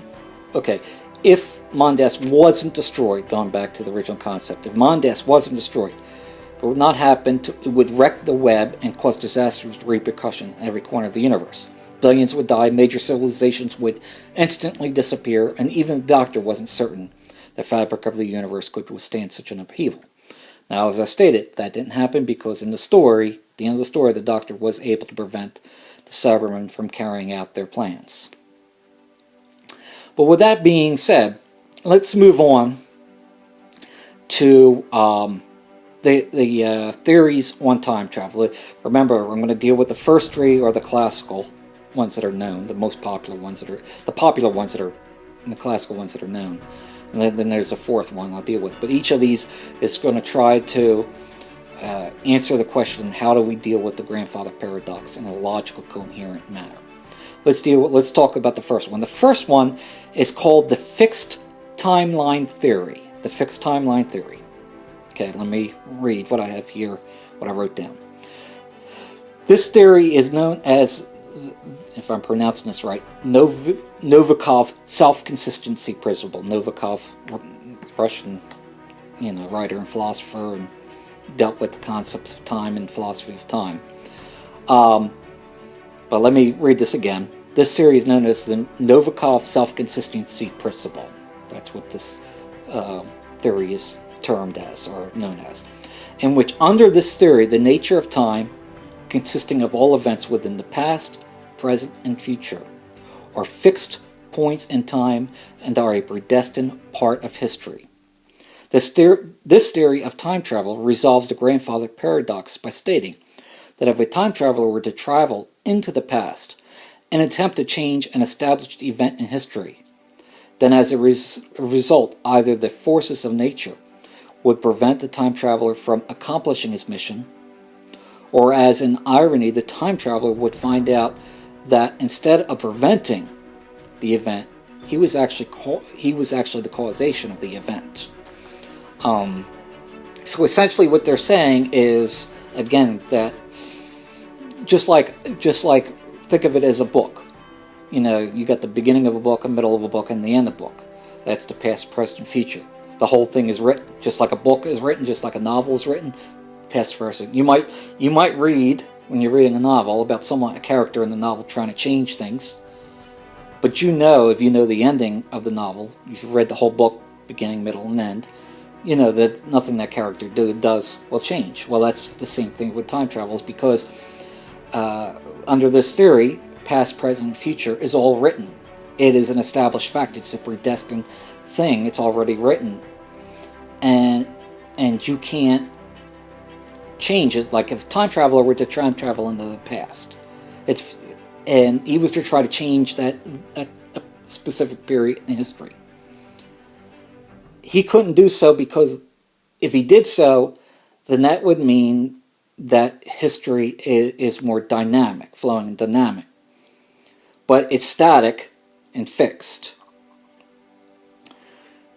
Okay, if Mondas wasn't destroyed, going back to the original concept, if Mondas wasn't destroyed, it would not happen. It would wreck the web and cause disastrous repercussion in every corner of the universe. Billions would die, major civilizations would instantly disappear, and even the Doctor wasn't certain the fabric of the universe could withstand such an upheaval. Now, as I stated, that didn't happen because in the story, at the end of the story, the Doctor was able to prevent the Cybermen from carrying out their plans. But with that being said, let's move on to the theories on time travel. Remember, I'm going to deal with the first three, or the classical ones that are known, the most popular ones that are, the popular ones that are, and the classical ones that are known. And then there's a fourth one I'll deal with. But each of these is going to try to answer the question, how do we deal with the grandfather paradox in a logical, coherent manner? Let's talk about the first one. The first one is called the fixed timeline theory. The fixed timeline theory. Okay, let me read what I have here, what I wrote down. This theory is known as, if I'm pronouncing this right, Novikov self-consistency principle. Novikov, Russian, writer and philosopher, and dealt with the concepts of time and philosophy of time. But let me read this again. This theory is known as the Novikov self-consistency principle. That's what this theory is termed as, or known as. In which, under this theory, the nature of time, consisting of all events within the past, present, and future, are fixed points in time and are a predestined part of history. This theory of time travel resolves the grandfather paradox by stating that if a time traveler were to travel into the past and attempt to change an established event in history, then as a result, either the forces of nature would prevent the time traveler from accomplishing his mission, or as an irony, the time traveler would find out that instead of preventing the event, he was actually the causation of the event. So essentially, what they're saying is, again, that just like think of it as a book. You got the beginning of a book, a middle of a book, and the end of a book. That's the past, present, future. The whole thing is written, just like a book is written, just like a novel is written. Past, present. You might read, when you're reading a novel, about a character in the novel trying to change things, but if you know the ending of the novel, you've read the whole book, beginning, middle, and end, you know that nothing that character does will change. Well, that's the same thing with time travels, because under this theory, past, present, and future is all written. It is an established fact. It's a predestined thing. It's already written, and you can't change it. Like if a time traveler were to time travel into the past, and he was to try to change that a specific period in history, he couldn't do so, because if he did so, then that would mean that history is more dynamic, flowing and dynamic. But it's static and fixed.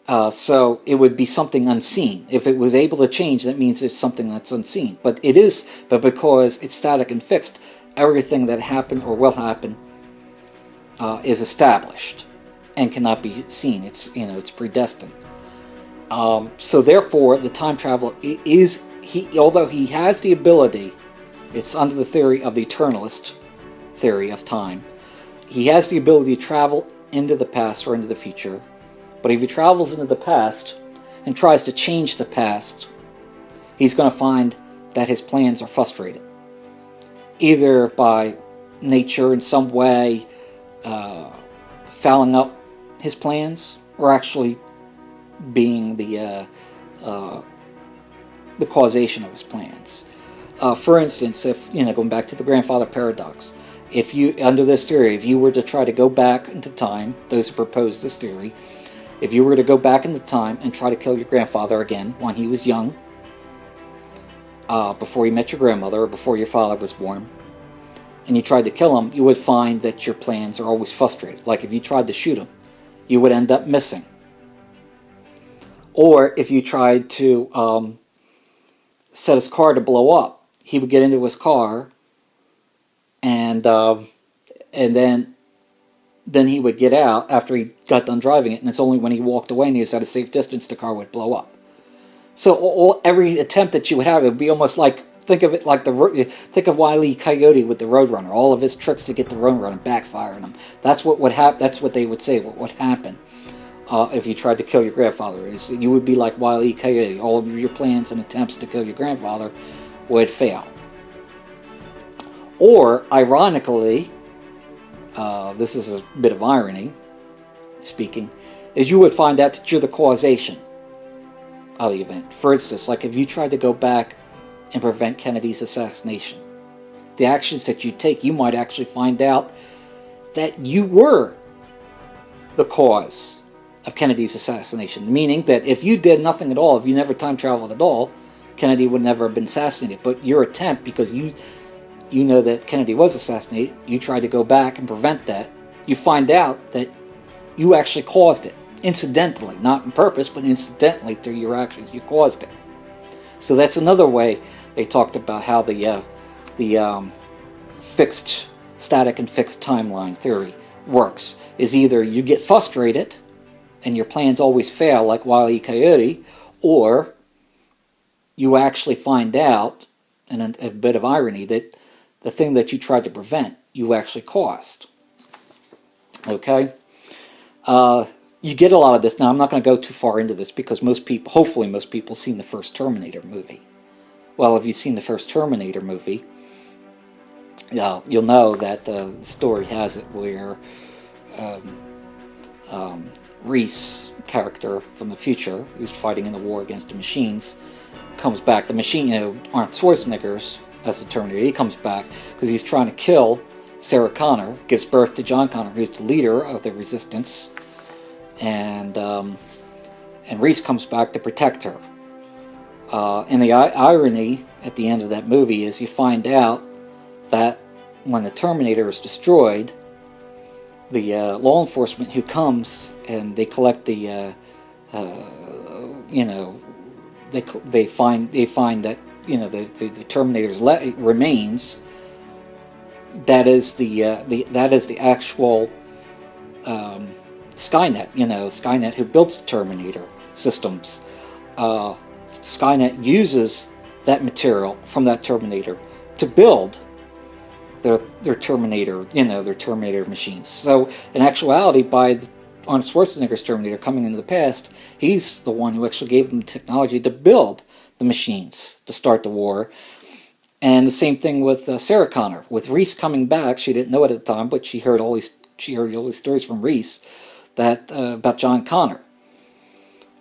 So it would be something unseen. If it was able to change, that means it's something that's unseen. But because it's static and fixed, everything that happened or will happen is established and cannot be seen. It's predestined. So therefore, the time traveler although he has the ability, it's under the theory of the Eternalist Theory of time, he has the ability to travel into the past or into the future. But if he travels into the past and tries to change the past, he's going to find that his plans are frustrated. Either by nature in some way fouling up his plans, or actually being the causation of his plans. For instance, if, going back to the grandfather paradox, if you, under this theory, if you were to try to go back into time, those who proposed this theory, if you were to go back into time and try to kill your grandfather again when he was young, before you met your grandmother or before your father was born, and you tried to kill him, you would find that your plans are always frustrated. Like if you tried to shoot him, you would end up missing. Or if you tried to set his car to blow up, he would get into his car, and then he would get out after he got done driving it, and it's only when he walked away and he was at a safe distance the car would blow up. So every attempt that you would have, it would be almost like, think of it like think of Wile E. Coyote with the Roadrunner. All of his tricks to get the Roadrunner backfire on him. That's what would happen. That's what they would say. What would happen if you tried to kill your grandfather is you would be like Wile E. Coyote. All of your plans and attempts to kill your grandfather would fail. Or, ironically, this is a bit of irony speaking, is you would find out that you're the causation of the event. For instance, like if you tried to go back and prevent Kennedy's assassination, the actions that you take, you might actually find out that you were the cause of Kennedy's assassination. Meaning that if you did nothing at all, if you never time traveled at all, Kennedy would never have been assassinated. But your attempt, because you know that Kennedy was assassinated, you tried to go back and prevent that, you find out that you actually caused it. Incidentally, not on purpose, but incidentally through your actions, you caused it. So that's another way they talked about how the fixed, static and fixed timeline theory works. Is either you get frustrated and your plans always fail like Wile E. Coyote, or you actually find out, and a bit of irony, that the thing that you tried to prevent, you actually caused. Okay? You get a lot of this. Now, I'm not going to go too far into this because hopefully most people have seen the first Terminator movie. Well, if you've seen the first Terminator movie, you'll know that the story has it where Reese, character from the future, who's fighting in the war against the machines, comes back. The machine, Arnold Schwarzenegger's as a Terminator, he comes back because he's trying to kill Sarah Connor, gives birth to John Connor, who's the leader of the Resistance. And Reese comes back to protect her. And the irony at the end of that movie is you find out that when the Terminator is destroyed, the law enforcement who comes and they collect the, they find that the Terminator's remains. That is the actual Skynet, Skynet who builds the Terminator systems. Skynet uses that material from that Terminator to build their Terminator, their Terminator machines. So, in actuality, by Arnold Schwarzenegger's Terminator coming into the past, he's the one who actually gave them the technology to build the machines to start the war. And the same thing with Sarah Connor. With Reese coming back, she didn't know it at the time, but she heard all these stories from Reese that about John Connor.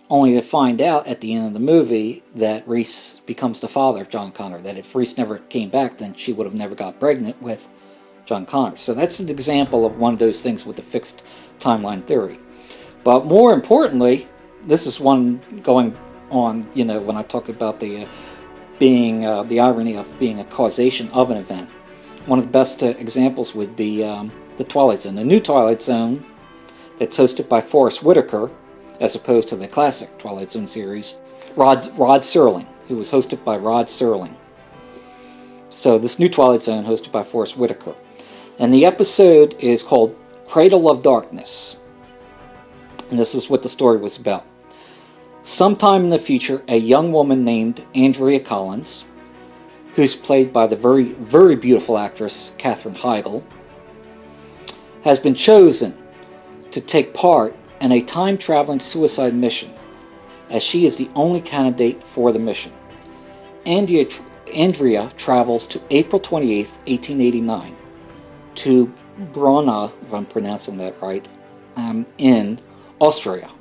Only to find out at the end of the movie that Reese becomes the father of John Connor. That if Reese never came back, then she would have never got pregnant with John Connor. So that's an example of one of those things with the fixed timeline theory. But more importantly, this is one going on, when I talk about the irony of being a causation of an event. One of the best examples would be the Twilight Zone. The new Twilight Zone that's hosted by Forrest Whitaker, as opposed to the classic Twilight Zone series, Rod Serling, who was hosted by Rod Serling. So this new Twilight Zone hosted by Forrest Whitaker. And the episode is called Cradle of Darkness. And this is what the story was about. Sometime in the future, a young woman named Andrea Collins, who's played by the very, very beautiful actress Katherine Heigl, has been chosen to take part in a time-traveling suicide mission, as she is the only candidate for the mission. Andrea travels to April 28th, 1889, to Brunna, if I'm pronouncing that right, in Austria.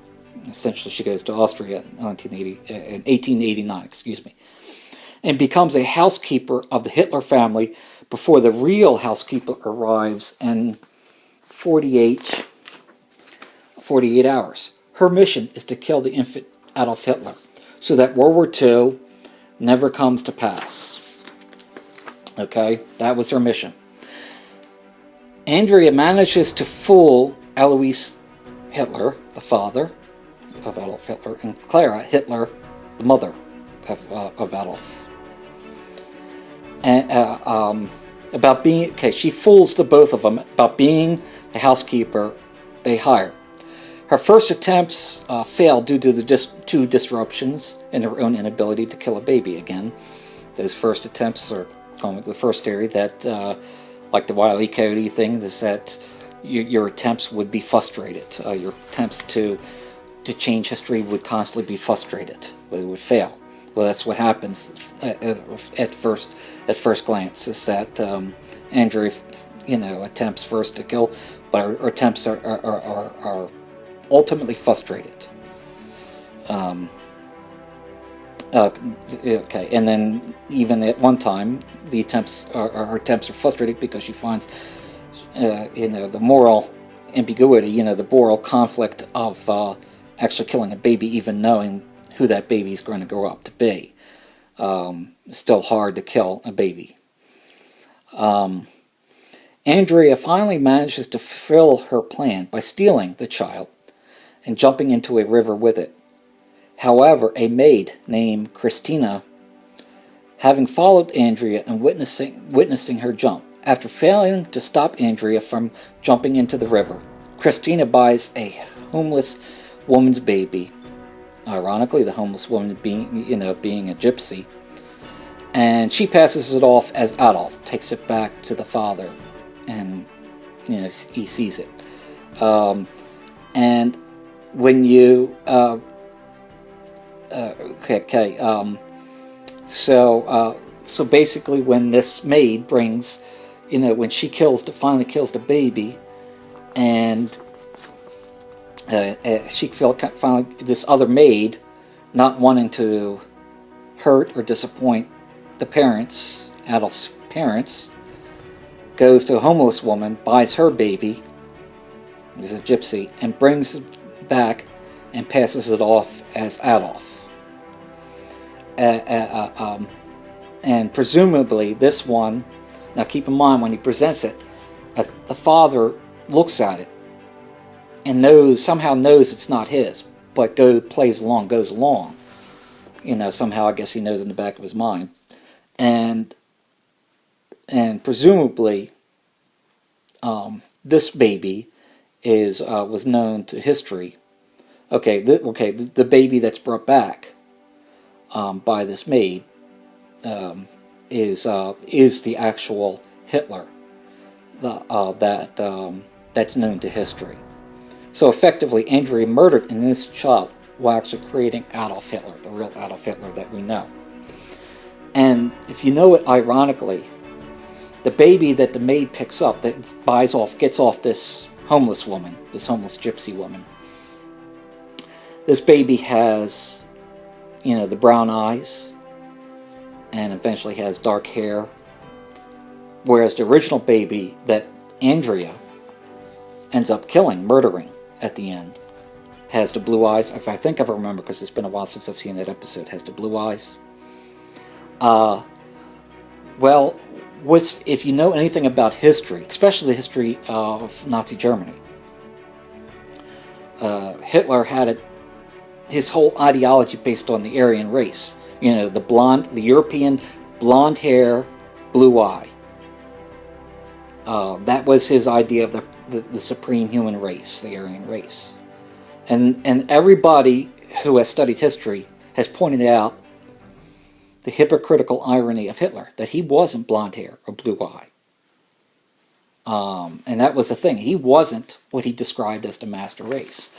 Essentially, she goes to Austria in 1889, and becomes a housekeeper of the Hitler family before the real housekeeper arrives in 48 hours. Her mission is to kill the infant Adolf Hitler so that World War II never comes to pass. Okay, that was her mission. Andrea manages to fool Alois Hitler, the father of Adolf Hitler, and Clara Hitler, the mother of Adolf. And, about being, okay, she fools the both of them about being the housekeeper they hire. Her first attempts fail due to the two disruptions in her own inability to kill a baby again. Those first attempts are the first theory that, like the Wile E. Coyote thing, is that your attempts would be frustrated. Your attempts to change history would constantly be frustrated. They would fail. Well, that's what happens at first glance. Is that Andrea, attempts first to kill, but her attempts are ultimately frustrated. Okay, and then even at one time, her attempts are frustrated because she finds, the moral ambiguity, the moral conflict of actually killing a baby, even knowing who that baby is going to grow up to be. It's still hard to kill a baby. Andrea finally manages to fulfill her plan by stealing the child and jumping into a river with it. However, a maid named Christina, having followed Andrea and witnessing her jump, after failing to stop Andrea from jumping into the river, Christina buys a homeless woman's baby. Ironically, the homeless woman being a gypsy, and she passes it off as Adolf, takes it back to the father, and he sees it. And when you so basically, when this maid brings, when she finally kills the baby, and she finally, this other maid, not wanting to hurt or disappoint the parents, Adolf's parents, goes to a homeless woman, buys her baby, who's a gypsy, and brings it back and passes it off as Adolf. And presumably this one, now keep in mind when he presents it, the father looks at it and somehow knows it's not his, but goes along. Somehow I guess he knows in the back of his mind. And presumably this baby was known to history. The baby that's brought back by this maid is the actual Hitler that's known to history. So effectively, Andrea murdered an innocent child while actually creating Adolf Hitler, the real Adolf Hitler that we know. And if you know it, ironically, the baby that the maid picks up, that gets off this homeless woman, this homeless gypsy woman, this baby has, the brown eyes, and eventually has dark hair, whereas the original baby that Andrea ends up murdering at the end, has the blue eyes. If I think I remember, because it's been a while since I've seen that episode, has the blue eyes. If you know anything about history, especially the history of Nazi Germany, Hitler had his whole ideology based on the Aryan race. The European blonde hair, blue eye. That was his idea of the supreme human race, the Aryan race. And everybody who has studied history has pointed out the hypocritical irony of Hitler, that he wasn't blonde hair or blue eye. And that was the thing. He wasn't what he described as the master race.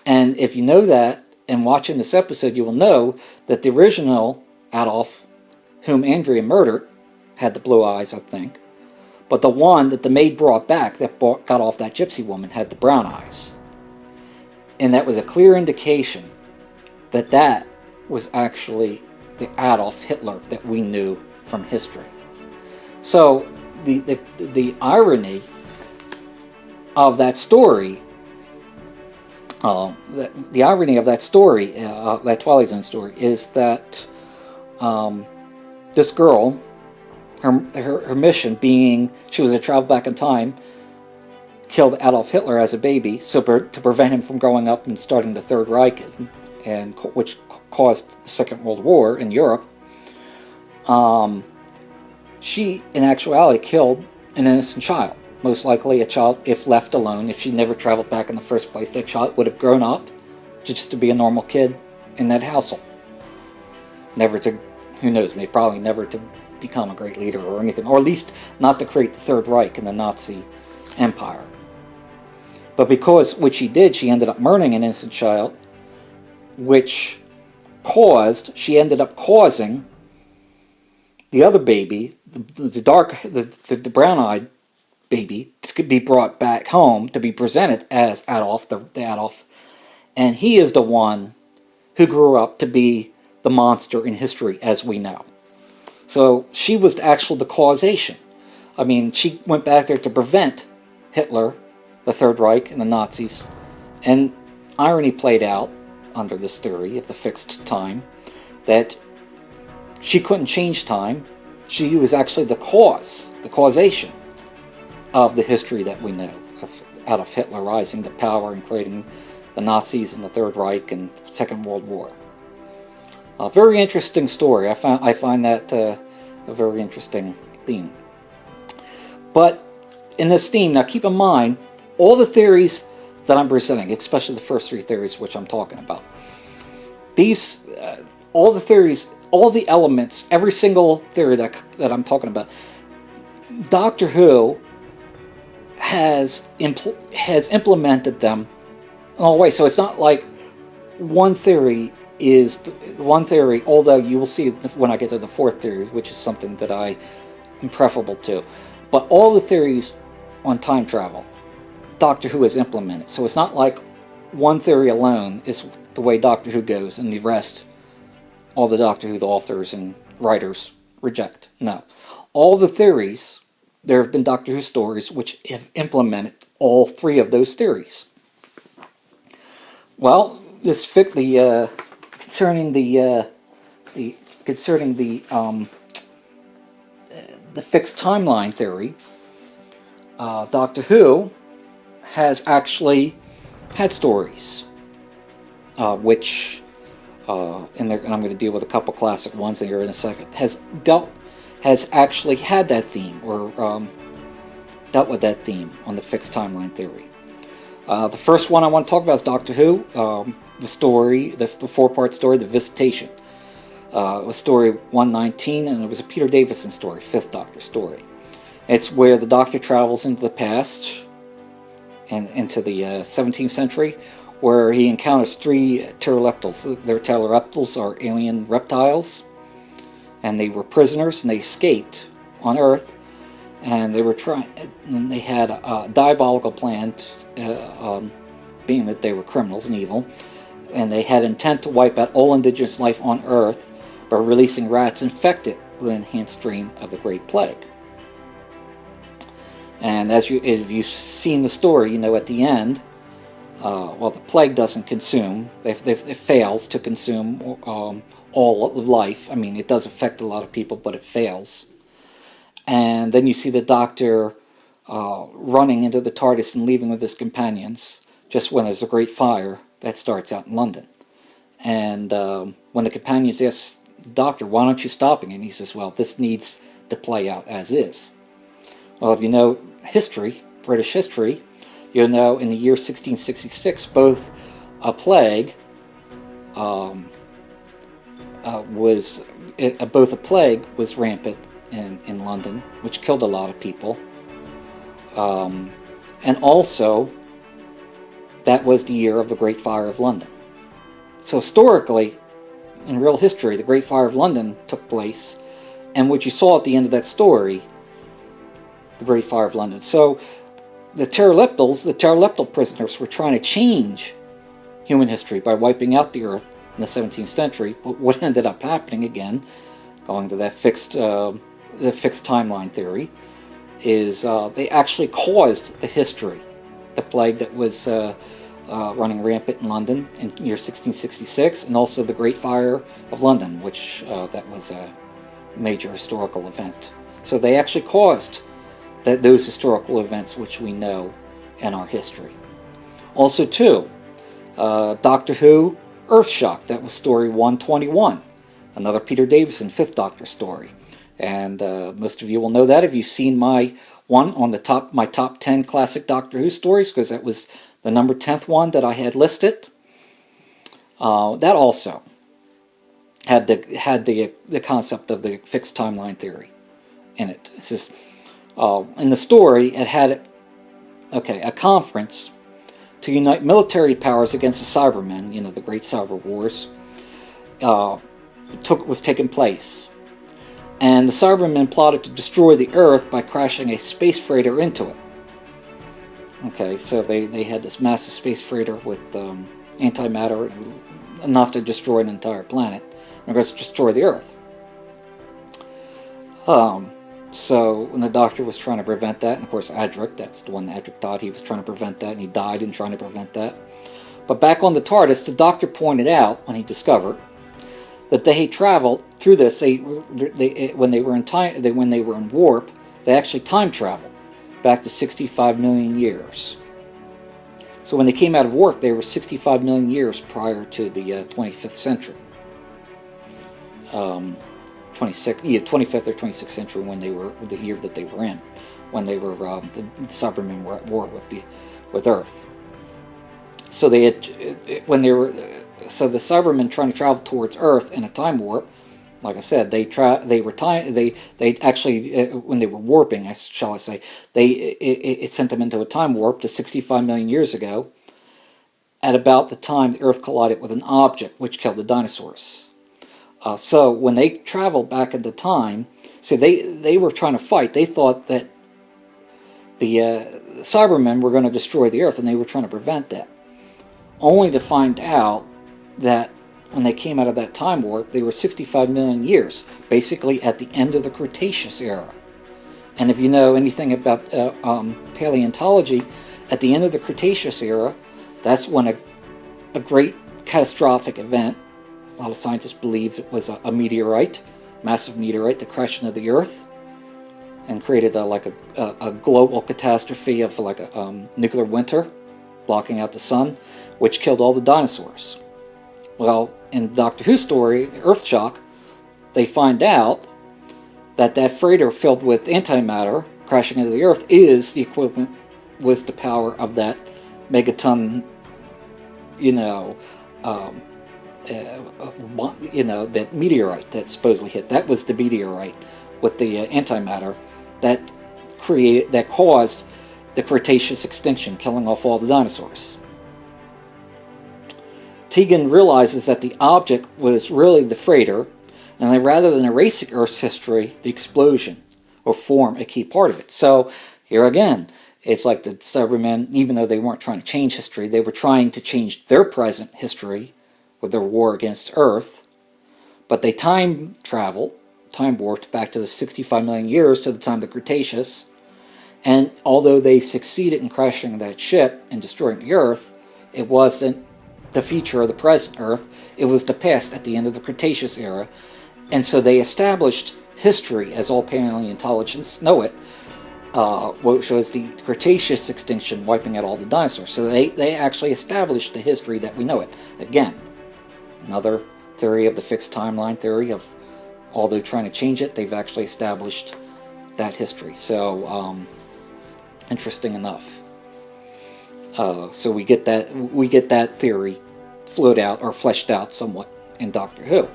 And if you know that, and watching this episode, you will know that the original Adolf, whom Andrea murdered, had the blue eyes, I think. But the one that the maid brought back, that got off that gypsy woman, had the brown eyes. And that was a clear indication that was actually the Adolf Hitler that we knew from history. So the irony of that story, the irony of that story, that Twilight Zone story, is that this girl, her mission being she was to travel back in time, killed Adolf Hitler as a baby, so to prevent him from growing up and starting the Third Reich, and which caused the Second World War in Europe. She, in actuality, killed an innocent child. Most likely a child, if left alone, if she never traveled back in the first place, that child would have grown up just to be a normal kid in that household. Never to, who knows, maybe probably never to become a great leader or anything, or at least not to create the Third Reich and the Nazi Empire. But because what she did, she ended up murdering an innocent child, which she ended up causing the other baby, the brown-eyed baby, to be brought back home to be presented as Adolf, the Adolf, and he is the one who grew up to be the monster in history as we know. So she was the causation. I mean, she went back there to prevent Hitler, the Third Reich, and the Nazis, and irony played out under this theory of the fixed time, that she couldn't change time. She was actually the causation of the history that we know, of Adolf Hitler rising to power and creating the Nazis and the Third Reich and Second World War. A very interesting story. I find that a very interesting theme. But in this theme, now keep in mind, all the theories that I'm presenting, especially the first three theories which I'm talking about, these, all the theories, all the elements, every single theory that I'm talking about, Doctor Who has implemented them in all ways. So it's not like one theory is one theory, although you will see when I get to the fourth theory, which is something that I am preferable to. But all the theories on time travel, Doctor Who has implemented. So it's not like one theory alone is the way Doctor Who goes and the rest, all the Doctor Who, the authors and writers reject. No. All the theories, there have been Doctor Who stories which have implemented all three of those theories. Well, concerning the fixed timeline theory, Doctor Who has actually had stories, which, and I'm going to deal with a couple classic ones here in a second, has actually had that theme, or dealt with that theme on the fixed timeline theory. The first one I want to talk about is Doctor Who, the story, the four-part story, The Visitation. It was story 119, and it was a Peter Davison story, Fifth Doctor story. It's where the Doctor travels into the past and into the 17th century, where he encounters three pteroleptals. Their pteroleptals are alien reptiles, and they were prisoners, and they escaped on Earth, and they were and they had a diabolical plan, being that they were criminals and evil, and they had intent to wipe out all indigenous life on Earth by releasing rats infected with an enhanced strain of the Great Plague. And if you've seen the story, you know at the end, the plague doesn't consume. It fails to consume all of life. I mean, it does affect a lot of people, but it fails. And then you see the Doctor running into the TARDIS and leaving with his companions just when there's a great fire that starts out in London. And when the companions ask the Doctor, why aren't you stopping? And he says, well, this needs to play out as is. Well, if you know history, British history, you'll know in the year 1666, both a plague was rampant in London, which killed a lot of people, and also that was the year of the Great Fire of London. So historically, in real history, the Great Fire of London took place, and what you saw at the end of that story, the Great Fire of London. So the pteroleptal prisoners were trying to change human history by wiping out the Earth in the 17th century. But what ended up happening, again, going to that fixed timeline theory, is they actually caused the history, the plague that was running rampant in London in year 1666, and also the Great Fire of London, which that was a major historical event. So they actually caused those historical events which we know in our history. Also, too, Doctor Who Earthshock, that was story 121, another Peter Davison Fifth Doctor story. And most of you will know that if you've seen my one on my top 10 classic Doctor Who stories, because that was the number 10th one that I had listed. That also had the concept of the fixed timeline theory in it. This is, in the story, it had a conference to unite military powers against the Cybermen. You know, the Great Cyber Wars was taking place. And the Cybermen plotted to destroy the Earth by crashing a space freighter into it. Okay, so they had this massive space freighter with antimatter enough to destroy an entire planet. And going to destroy the Earth. So when the Doctor was trying to prevent that, and of course Adric, that was the one that Adric thought he was trying to prevent that, and he died in trying to prevent that. But back on the TARDIS, the Doctor pointed out, when he discovered, that they had traveled through this. When they were in warp, they actually time traveled back to 65 million years. So when they came out of warp, they were 65 million years prior to the 25th century. 25th or 26th century, when they were the year that they were in, when they were the Cybermen were at war with Earth. So they had the Cybermen trying to travel towards Earth in a time warp. Like I said, they actually when they were warping, it sent them into a time warp to 65 million years ago, at about the time the Earth collided with an object which killed the dinosaurs. So when they traveled back into time, they were trying to fight. They thought that the Cybermen were going to destroy the Earth, and they were trying to prevent that. Only to find out that when they came out of that time warp, they were 65 million years, basically at the end of the Cretaceous era. And if you know anything about paleontology, at the end of the Cretaceous era, that's when a great catastrophic event, a lot of scientists believe it was a meteorite, massive meteorite that crashed into the Earth and created a global catastrophe of a nuclear winter, blocking out the sun, which killed all the dinosaurs. Well, in the Doctor Who story, the Earthshock, they find out that freighter filled with antimatter crashing into the Earth was the power of that megaton, that meteorite that supposedly hit. That was the meteorite with the antimatter that caused the Cretaceous extinction, killing off all the dinosaurs. Tegan realizes that the object was really the freighter, and that rather than erasing Earth's history, the explosion will form a key part of it. So here again, it's like the Cybermen, even though they weren't trying to change history, they were trying to change their present history with their war against Earth, but they time warped back to the 65 million years to the time of the Cretaceous, and although they succeeded in crashing that ship and destroying the Earth, it wasn't the future of the present Earth, it was the past at the end of the Cretaceous era, and so they established history as all paleontologists know it, which was the Cretaceous extinction wiping out all the dinosaurs. So they actually established the history that we know it. Again, another theory of the fixed timeline theory of, although trying to change it, they've actually established that history. So, interesting enough. So we get that theory fleshed out somewhat in Doctor Who.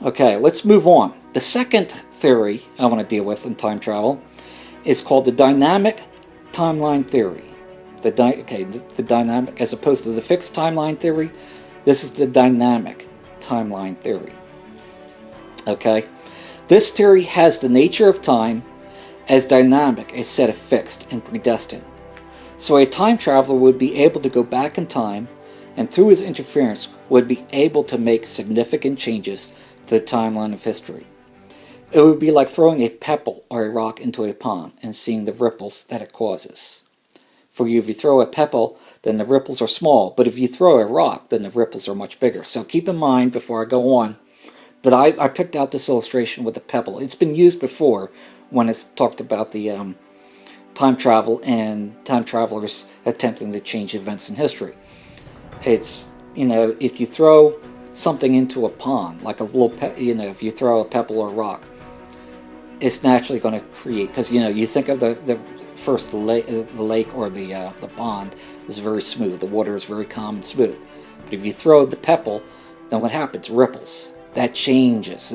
Okay, let's move on. The second theory I want to deal with in time travel is called the dynamic timeline theory. The dynamic, as opposed to the fixed timeline theory, this is the dynamic timeline theory. Okay, this theory has the nature of time as dynamic instead of fixed and predestined. So a time traveler would be able to go back in time and through his interference would be able to make significant changes to the timeline of history. It would be like throwing a pebble or a rock into a pond and seeing the ripples that it causes. For you, if you throw a pebble, then the ripples are small, but if you throw a rock, then the ripples are much bigger. So keep in mind, before I go on, that I picked out this illustration with a pebble. It's been used before when it's talked about the time travel and time travelers attempting to change events in history. It's, if you throw something into a pond, like a little, if you throw a pebble or a rock, it's naturally going to create, because, you think of the lake or the pond is very smooth. The water is very calm and smooth. But if you throw the pebble, then what happens? Ripples. That changes.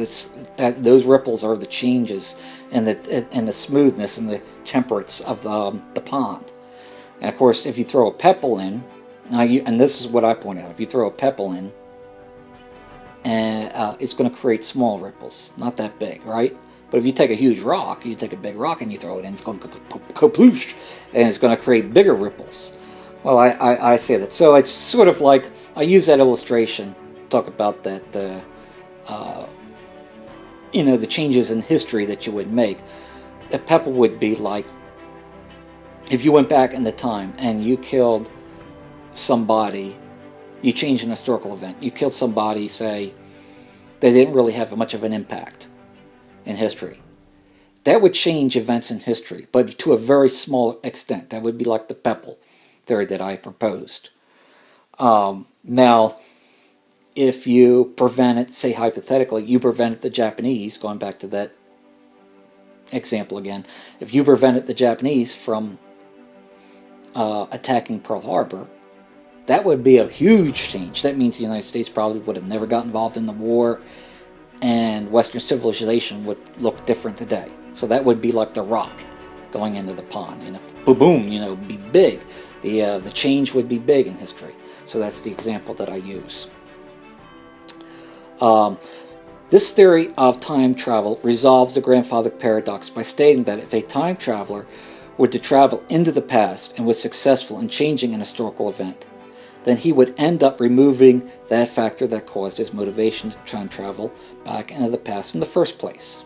Those ripples are the changes and the smoothness and the temperature of the pond. And of course, if you throw a pebble in, and this is what I point out, if you throw a pebble in, and it's going to create small ripples, not that big, right? But if you take a huge rock, you take a big rock and you throw it in, it's going to kaploosh, and it's going to create bigger ripples. Well, I say that. So it's sort of like, I use that illustration to talk about that, the changes in history that you would make. A pebble would be like, if you went back in the time and you killed somebody, you changed an historical event, you killed somebody, say, they didn't really have much of an impact in history. That would change events in history, but to a very small extent. That would be like the pebble theory that I proposed. Now, if you prevented, say hypothetically, you prevented the Japanese, going back to that example again, if you prevented the Japanese from attacking Pearl Harbor, that would be a huge change. That means the United States probably would have never got involved in the war, and Western civilization would look different today. So that would be like the rock going into the pond. Boom, be big. The change would be big in history. So that's the example that I use. This theory of time travel resolves the grandfather paradox by stating that if a time traveler were to travel into the past and was successful in changing an historical event, then he would end up removing that factor that caused his motivation to time travel back into the past in the first place.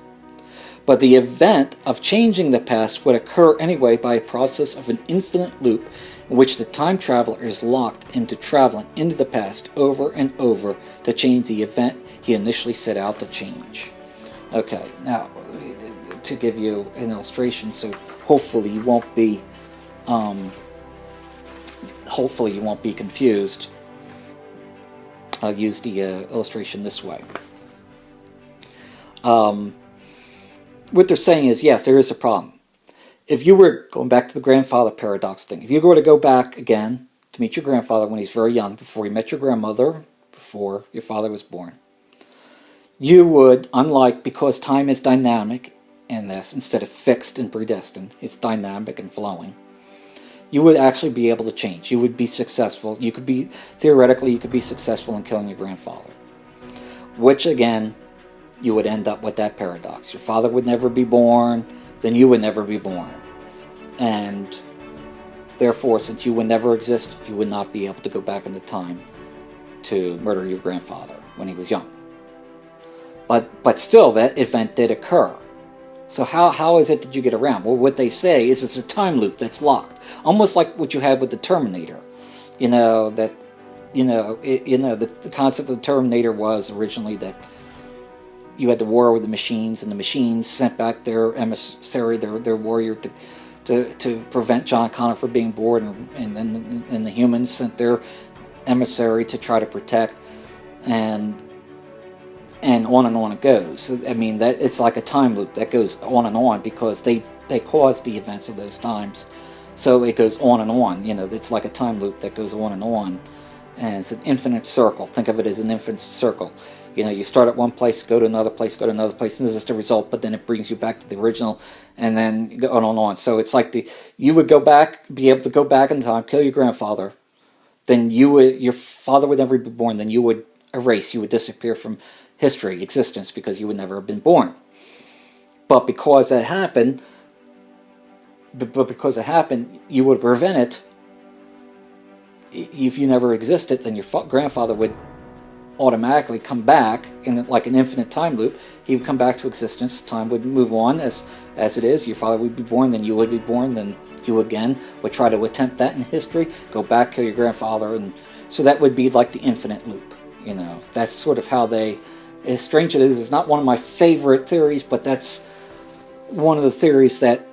But the event of changing the past would occur anyway by a process of an infinite loop in which the time traveler is locked into traveling into the past over and over to change the event he initially set out to change. Okay, now, to give you an illustration, so hopefully you won't be confused, I'll use the illustration this way. What they're saying is, yes, there is a problem. If you were going back to the grandfather paradox thing, if you were to go back again to meet your grandfather when he's very young, before you met your grandmother, before your father was born, you would, because time is dynamic in this, instead of fixed and predestined, it's dynamic and flowing, you would actually be able to change. You would be successful. Theoretically, you could be successful in killing your grandfather. Which, again, you would end up with that paradox. Your father would never be born, then you would never be born. And therefore, since you would never exist, you would not be able to go back in the time to murder your grandfather when he was young. But still, that event did occur. So how is it that you get around? Well, what they say is it's a time loop that's locked, almost like what you had with the Terminator. The concept of the Terminator was originally that you had the war with the machines, and the machines sent back their emissary, their warrior, to prevent John Connor from being born, and then the humans sent their emissary to try to protect, and on it goes. So, I mean, that it's like a time loop that goes on because they caused the events of those times. So it goes on and on. It's like a time loop that goes on, and it's an infinite circle. Think of it as an infinite circle. You start at one place, go to another place, and this is the result, but then it brings you back to the original, and then go on and on. So it's like you would be able to go back in time, kill your grandfather, then your father would never be born, then you would erase, you would disappear from history, existence, because you would never have been born. But because that happened, you would prevent it if you never existed, then your grandfather would automatically come back in like an infinite time loop. He would come back to existence. Time would move on as it is. Your father would be born, then you would be born, then you again would try to attempt that in history. Go back, kill your grandfather, and so that would be like the infinite loop. You know, that's sort of how they. As strange as it is, it's not one of my favorite theories, but that's one of the theories that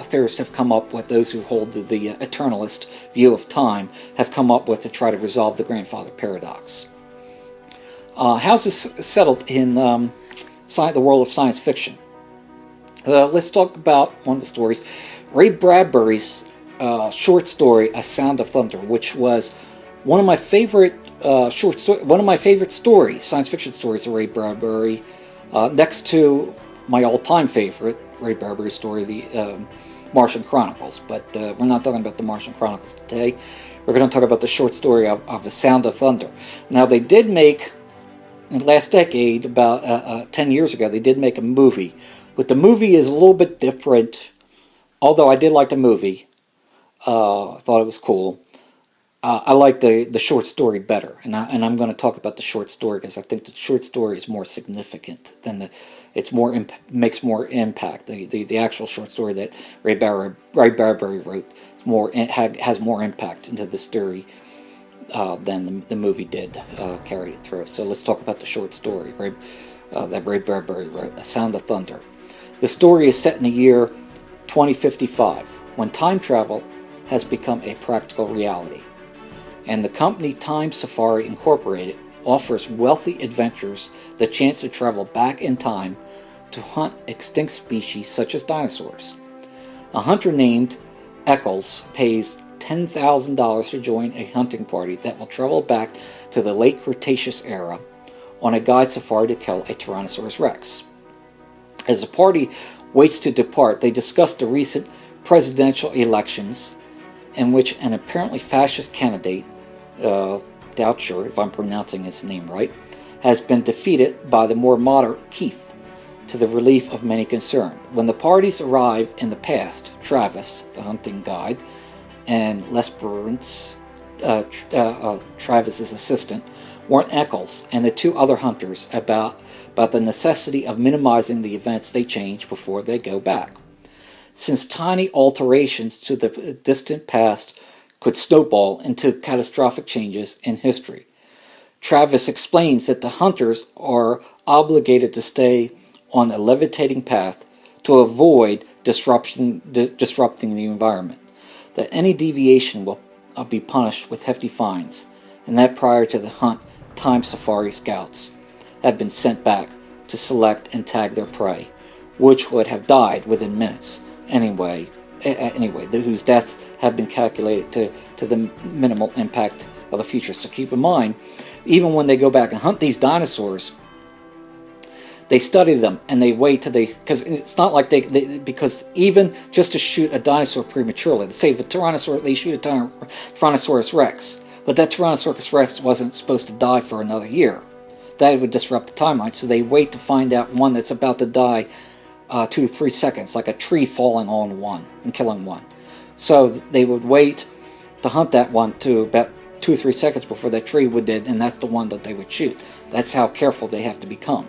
theorists have come up with. Those who hold the eternalist view of time have come up with to try to resolve the grandfather paradox. How's this settled in the world of science fiction? Let's talk about one of the stories. Ray Bradbury's short story, A Sound of Thunder, which was one of my favorite science fiction stories of Ray Bradbury, next to my all-time favorite Ray Bradbury story, the Martian Chronicles. But we're not talking about the Martian Chronicles today. We're going to talk about the short story of A Sound of Thunder. Now, they did make, in the last decade, about 10 years ago, they did make a movie. But the movie is a little bit different, although I did like the movie. I thought it was cool. I like the short story better, and I'm going to talk about the short story because I think the short story is more significant than makes more impact. The actual short story that Ray Bradbury wrote has more impact into this theory than the movie did carry it through. So let's talk about the short story that Ray Bradbury wrote, A Sound of Thunder. The story is set in the year 2055, when time travel has become a practical reality, and the company Time Safari Incorporated offers wealthy adventurers the chance to travel back in time to hunt extinct species such as dinosaurs. A hunter named Eccles pays $10,000 to join a hunting party that will travel back to the late Cretaceous era on a guide safari to kill a Tyrannosaurus Rex. As the party waits to depart, they discuss the recent presidential elections in which an apparently fascist candidate, doubt sure if I'm pronouncing his name right, has been defeated by the more moderate Keith, to the relief of many concerned. When the parties arrive in the past, Travis, the hunting guide, and Lesperance, Travis's assistant, warn Eccles and the two other hunters about the necessity of minimizing the events they change before they go back, since tiny alterations to the distant past could snowball into catastrophic changes in history. Travis explains that the hunters are obligated to stay on a levitating path to avoid disrupting the environment, that any deviation will be punished with hefty fines, and that prior to the hunt, Time Safari scouts have been sent back to select and tag their prey, which would have died within minutes anyway, whose deaths have been calculated to the minimal impact of the future. So keep in mind, even when they go back and hunt these dinosaurs, they study them and they wait till because it's not like because even just to shoot a dinosaur prematurely, say if they shoot a Tyrannosaurus Rex, but that Tyrannosaurus Rex wasn't supposed to die for another year. That would disrupt the timeline, so they wait to find out one that's about to die 2 to 3 seconds, like a tree falling on one and killing one. So they would wait to hunt that one to about 2 or 3 seconds before that tree would dead, and that's the one that they would shoot. That's how careful they have to become.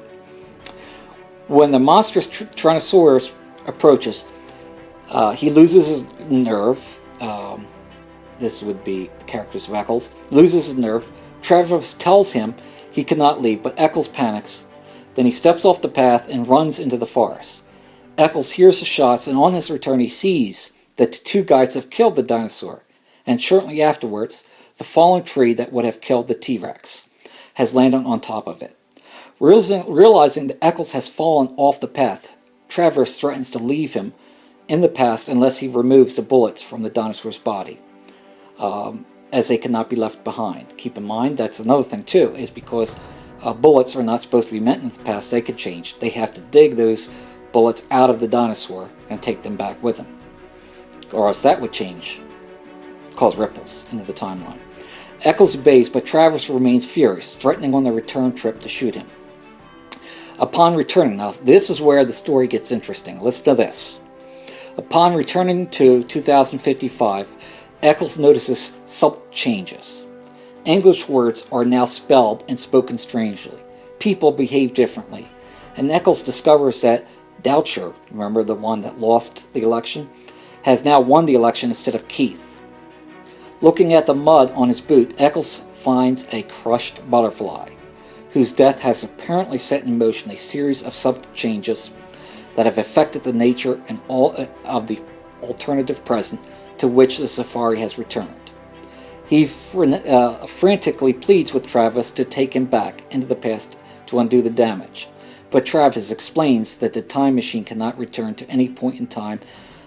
When the monstrous Tyrannosaurus approaches, he loses his nerve. This would be the characters of Eccles. Loses his nerve. Travis tells him he cannot leave, but Eccles panics. Then he steps off the path and runs into the forest. Eccles hears the shots, and on his return he sees that the two guides have killed the dinosaur, and shortly afterwards, the fallen tree that would have killed the T-Rex has landed on top of it. Realizing that Eccles has fallen off the path, Travis threatens to leave him in the past unless he removes the bullets from the dinosaur's body, as they cannot be left behind. Keep in mind, that's another thing too, is because bullets are not supposed to be meant in the past. They could change. They have to dig those bullets out of the dinosaur and take them back with them, or else that would cause ripples into the timeline. Eccles obeys, but Travis remains furious, threatening on the return trip to shoot him. Upon returning, now this is where the story gets interesting. Listen to this. Upon returning to 2055, Eccles notices subtle changes. English words are now spelled and spoken strangely. People behave differently. And Eccles discovers that Doucher, remember the one that lost the election, has now won the election instead of Keith. Looking at the mud on his boot, Eccles finds a crushed butterfly, whose death has apparently set in motion a series of subtle changes that have affected the nature and all of the alternative present to which the safari has returned. He frantically pleads with Travis to take him back into the past to undo the damage, but Travis explains that the time machine cannot return to any point in time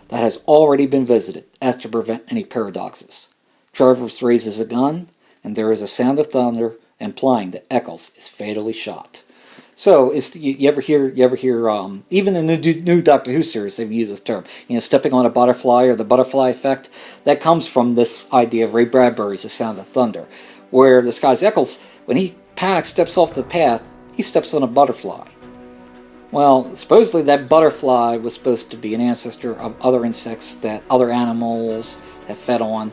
that has already been visited, as to prevent any paradoxes. Travis raises a gun, and there is a sound of thunder, implying that Eccles is fatally shot. So, you ever hear, even in the new Doctor Who series, they've used this term, stepping on a butterfly or the butterfly effect. That comes from this idea of Ray Bradbury's The Sound of Thunder, where this guy's Eccles, when he panics, steps off the path, he steps on a butterfly. Well, supposedly that butterfly was supposed to be an ancestor of other insects that other animals have fed on,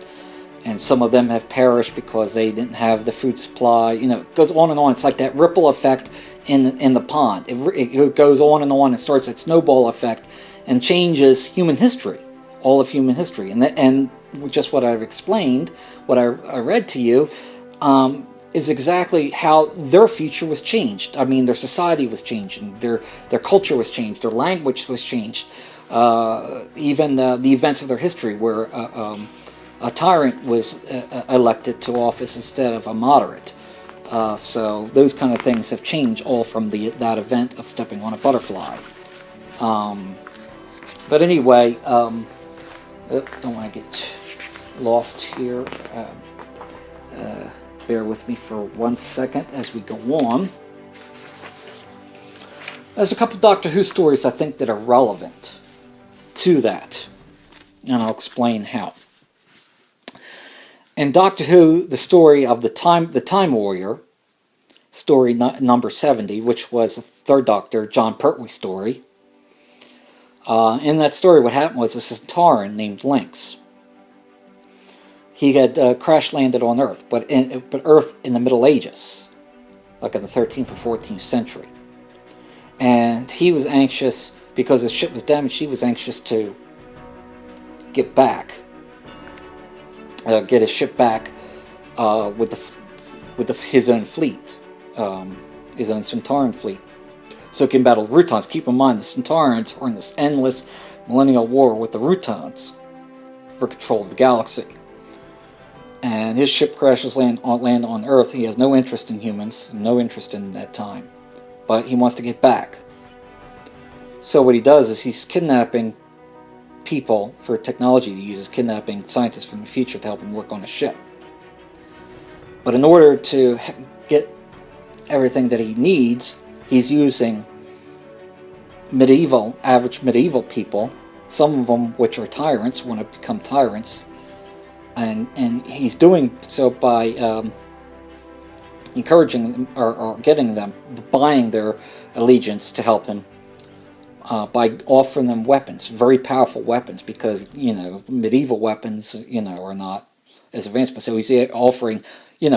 and some of them have perished because they didn't have the food supply. It goes on and on. It's like that ripple effect in the pond. It goes on and starts that snowball effect and changes human history, all of human history. And just what I've explained, what I read to you, is exactly how their future was changed. I mean, their society was changing, their culture was changed, their language was changed, even the events of their history, where a tyrant was elected to office instead of a moderate. So those kind of things have changed all from that event of stepping on a butterfly. But anyway, don't want to get lost here. Bear with me for 1 second as we go on. There's a couple Doctor Who stories I think that are relevant to that, and I'll explain how. In Doctor Who, the story of the Time Warrior, story number 70, which was the third Doctor, John Pertwee story. In that story, what happened was a Centauran named Lynx. He had crash-landed on Earth, but Earth in the Middle Ages, like in the 13th or 14th century. And he was anxious, because his ship was damaged, he was anxious to get back. Get his ship back with his own fleet, his own Centauran fleet, so he can battle the Routons. Keep in mind, the Centaurans are in this endless millennial war with the Routons for control of the galaxy. And his ship crashes land on Earth. He has no interest in humans, no interest in that time, but he wants to get back. So what he does is he's kidnapping people for technology to use, is kidnapping scientists from the future to help him work on a ship. But in order to get everything that he needs, he's using average medieval people, some of them which are tyrants, want to become tyrants, and he's doing so by encouraging them, or getting them, buying their allegiance to help him, by offering them weapons, very powerful weapons, because, medieval weapons, are not as advanced. But so he's offering,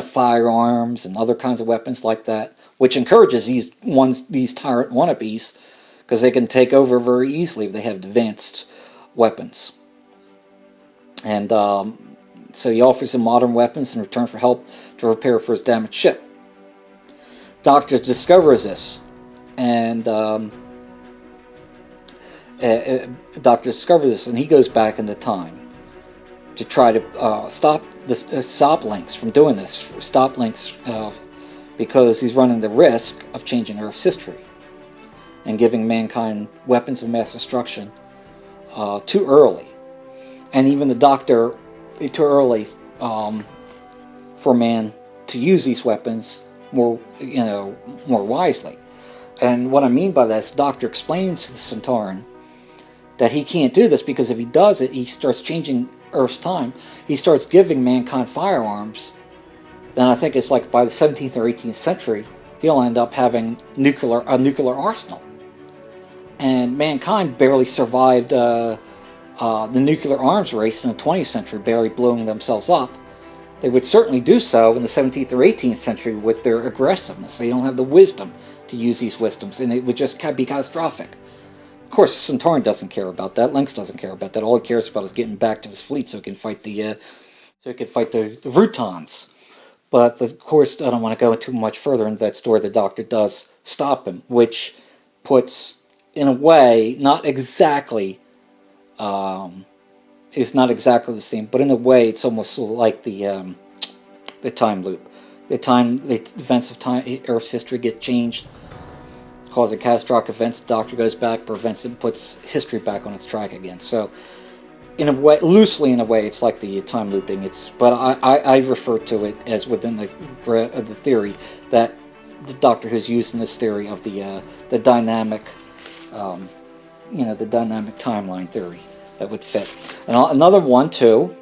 firearms and other kinds of weapons like that, which encourages these tyrant wannabes, because they can take over very easily if they have advanced weapons. And so he offers them modern weapons in return for help to repair for his damaged ship. Doctor discovers this, and and he goes back into time to try to stop Lynx from doing this. Stop Lynx because he's running the risk of changing Earth's history and giving mankind weapons of mass destruction too early, and even the Doctor too early for man to use these weapons more wisely. And what I mean by that is, the Doctor explains to the Centauran that he can't do this, because if he does it, he starts changing Earth's time. He starts giving mankind firearms. Then I think it's like by the 17th or 18th century, he'll end up having a nuclear arsenal. And mankind barely survived the nuclear arms race in the 20th century barely blowing themselves up, they would certainly do so in the 17th or 18th century with their aggressiveness. They don't have the wisdom to use these wisdoms, and it would just be catastrophic. Of course, Centauran doesn't care about that. Lynx doesn't care about that. All he cares about is getting back to his fleet so he can fight the Routons. But of course, I don't want to go too much further into that story. The Doctor does stop him, which puts, in a way, not exactly, is not exactly the same, but in a way, it's almost like the time loop. The events of time, Earth's history get changed, causing catastrophic events. The Doctor goes back, prevents it, puts history back on its track again. So, in a way, loosely in a way, it's like the time looping. But I refer to it as within the theory that the Doctor Who's using this theory of the dynamic, the dynamic timeline theory that would fit. And another one too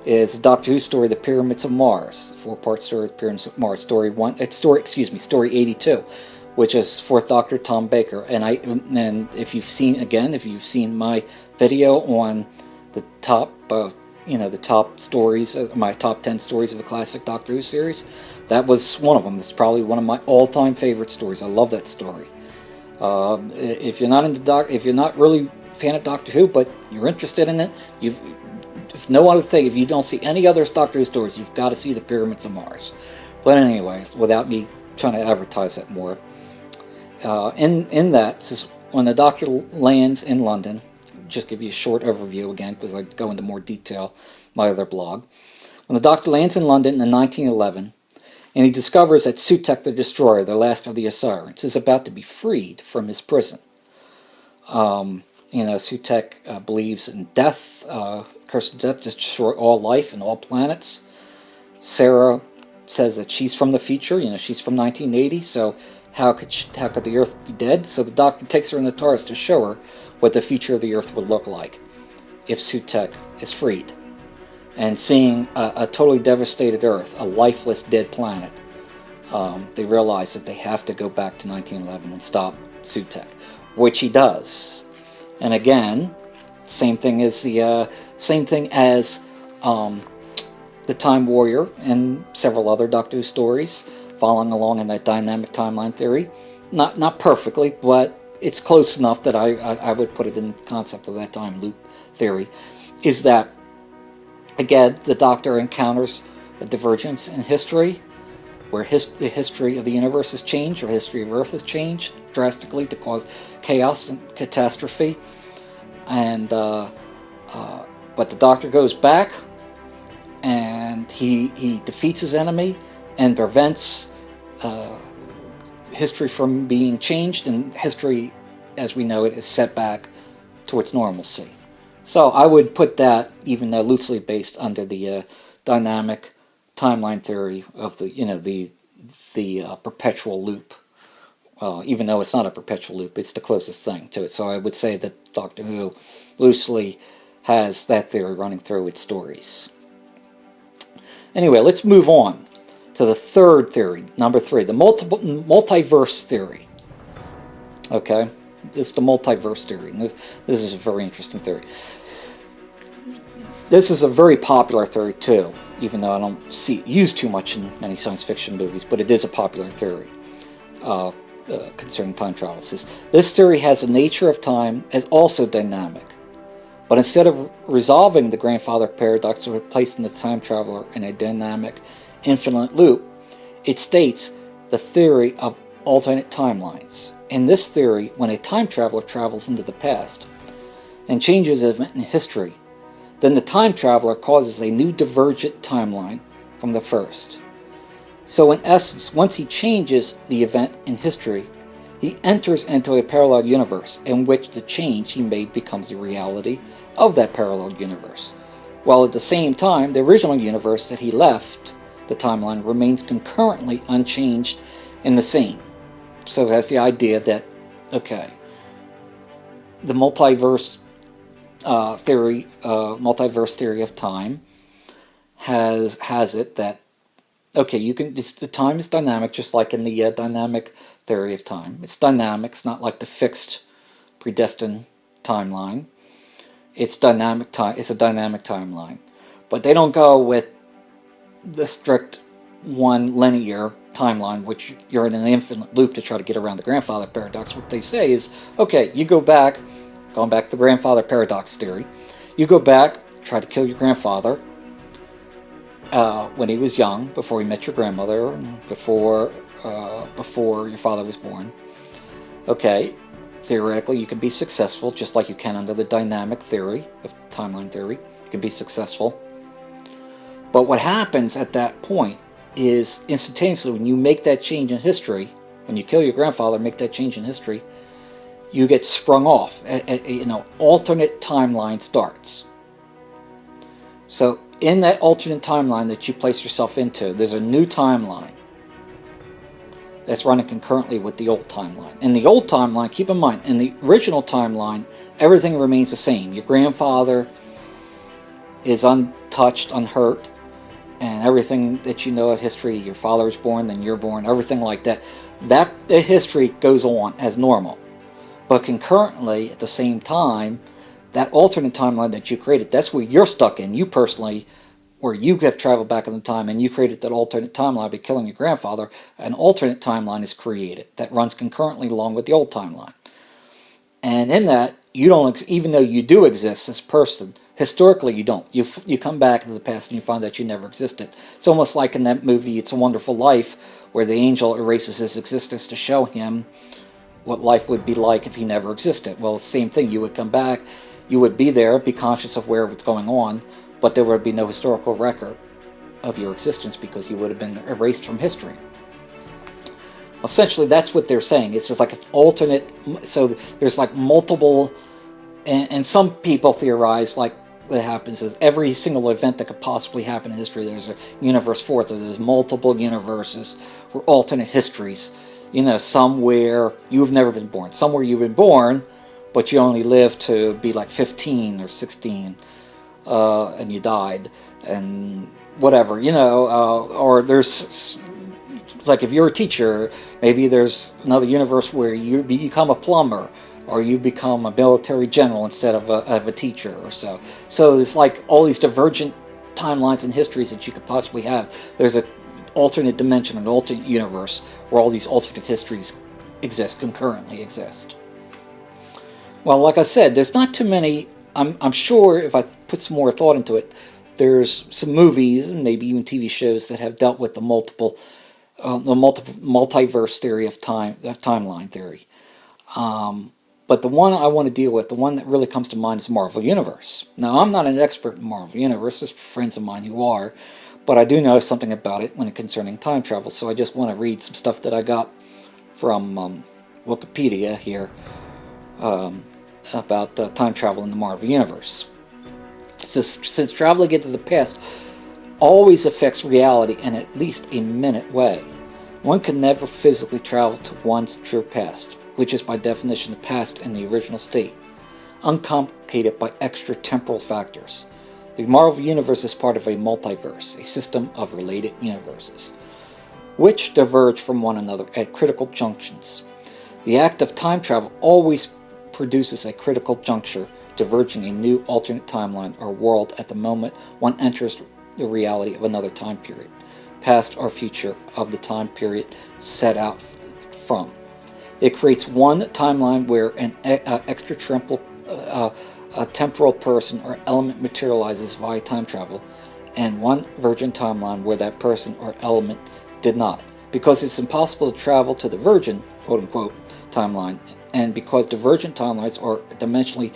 is the Doctor Who story, The Pyramids of Mars, 4-part story, The Pyramids of Mars, story 82, which is Fourth Doctor Tom Baker. And if you've seen my video on the top, the top stories, my top 10 stories of the classic Doctor Who series, that was one of them. It's probably one of my all-time favorite stories. I love that story. If you're not really a fan of Doctor Who, but you're interested in it, if you don't see any other Doctor Who stories, you've got to see The Pyramids of Mars. But anyway, without me trying to advertise that more, in that, this is when the Doctor lands in London. Just give you a short overview again, because I go into more detail in my other blog. When the Doctor lands in London in 1911, and he discovers that Sutekh the Destroyer, the last of the Osirians, is about to be freed from his prison. Sutekh believes in death, curse of death, to destroy all life and all planets. Sarah says that she's from the future. She's from 1980, so how could the Earth be dead? So the Doctor takes her in the TARDIS to show her what the future of the Earth would look like if Sutekh is freed. And seeing a totally devastated Earth, a lifeless, dead planet, they realize that they have to go back to 1911 and stop Sutekh, which he does. And again, same thing as the Time Warrior and several other Doctor Who stories, following along in that dynamic timeline theory. Not perfectly, but it's close enough that I would put it in the concept of that time loop theory. Is that, again, the Doctor encounters a divergence in history, where the history of the universe has changed, or history of Earth has changed drastically to cause chaos and catastrophe. And but the Doctor goes back, and he defeats his enemy and prevents history from being changed, and history, as we know it, is set back towards normalcy. So I would put that, even though loosely based, under the dynamic timeline theory of the perpetual loop. Even though it's not a perpetual loop, it's the closest thing to it. So I would say that Doctor Who loosely has that theory running through its stories. Anyway, let's move on to the third theory, number 3, the multiverse theory. Okay, this is the multiverse theory, and this is a very interesting theory. This is a very popular theory too, even though I don't see it used too much in many science fiction movies, but it is a popular theory concerning time travel. It says, this theory has a nature of time as also dynamic, but instead of resolving the grandfather paradox of placing the time traveler in a dynamic infinite loop, it states the theory of alternate timelines. In this theory, when a time traveler travels into the past and changes an event in history, then the time traveler causes a new divergent timeline from the first. So in essence, once he changes the event in history, he enters into a parallel universe in which the change he made becomes the reality of that parallel universe, while at the same time the original universe that he left, the timeline, remains concurrently unchanged in the same. So it has the idea that, okay, the multiverse theory of time has it that, okay, the time is dynamic, just like in the dynamic theory of time. It's dynamic. It's not like the fixed, predestined timeline. It's dynamic time. It's a dynamic timeline, but they don't go with the strict one linear timeline, which you're in an infinite loop to try to get around the grandfather paradox. What they say is, okay, you go back, going back to the grandfather paradox theory, you go back, try to kill your grandfather when he was young, before he met your grandmother, before your father was born. Okay, theoretically you can be successful, just like you can under the dynamic theory of timeline theory. You can be successful. But what happens at that point is instantaneously, when you make that change in history, when you kill your grandfather, make that change in history, you get sprung off. Alternate timeline starts. So in that alternate timeline that you place yourself into, there's a new timeline that's running concurrently with the old timeline. In the old timeline, keep in mind, in the original timeline, everything remains the same. Your grandfather is untouched, unhurt, and everything that you know of history, your father was born, then you're born, everything like that, the history goes on as normal. But concurrently, at the same time, that alternate timeline that you created, that's where you're stuck in, you personally, where you have traveled back in the time and you created that alternate timeline by killing your grandfather. An alternate timeline is created that runs concurrently along with the old timeline. And in that, you don't, even though you do exist as a person, historically you don't. You come back into the past and you find that you never existed. It's almost like in that movie, It's a Wonderful Life, where the angel erases his existence to show him what life would be like if he never existed. Well, same thing. You would come back, you would be there, be conscious of where it's going on, but there would be no historical record of your existence because you would have been erased from history. Essentially, that's what they're saying. It's just like an alternate, so there's like multiple, and some people theorize like what happens is every single event that could possibly happen in history, there's a universe fourth, or there's multiple universes or alternate histories. Somewhere you've never been born. Somewhere you've been born, but you only lived to be like 15 or 16, and you died, and whatever, or there's, like if you're a teacher, maybe there's another universe where you become a plumber, or you become a military general instead of a teacher or so. So it's like all these divergent timelines and histories that you could possibly have. There's an alternate dimension, an alternate universe, where all these alternate histories concurrently exist. Well, like I said, there's not too many. I'm sure if I put some more thought into it, there's some movies and maybe even TV shows that have dealt with the multiverse theory of timeline theory. But the one I want to deal with, the one that really comes to mind, is Marvel Universe. Now, I'm not an expert in Marvel Universe. There's friends of mine who are, but I do know something about it when it concerning time travel. So I just want to read some stuff that I got from Wikipedia here about time travel in the Marvel Universe. It says, since traveling into the past always affects reality in at least a minute way, one can never physically travel to one's true past, which is by definition the past in the original state, uncomplicated by extra temporal factors. The Marvel Universe is part of a multiverse, a system of related universes, which diverge from one another at critical junctions. The act of time travel always produces a critical juncture, diverging a new alternate timeline or world at the moment one enters the reality of another time period, past or future of the time period set out from. It creates one timeline where an extra temporal person or element materializes via time travel, and one virgin timeline where that person or element did not. Because it's impossible to travel to the virgin, quote-unquote, timeline, and because divergent timelines are dimensionally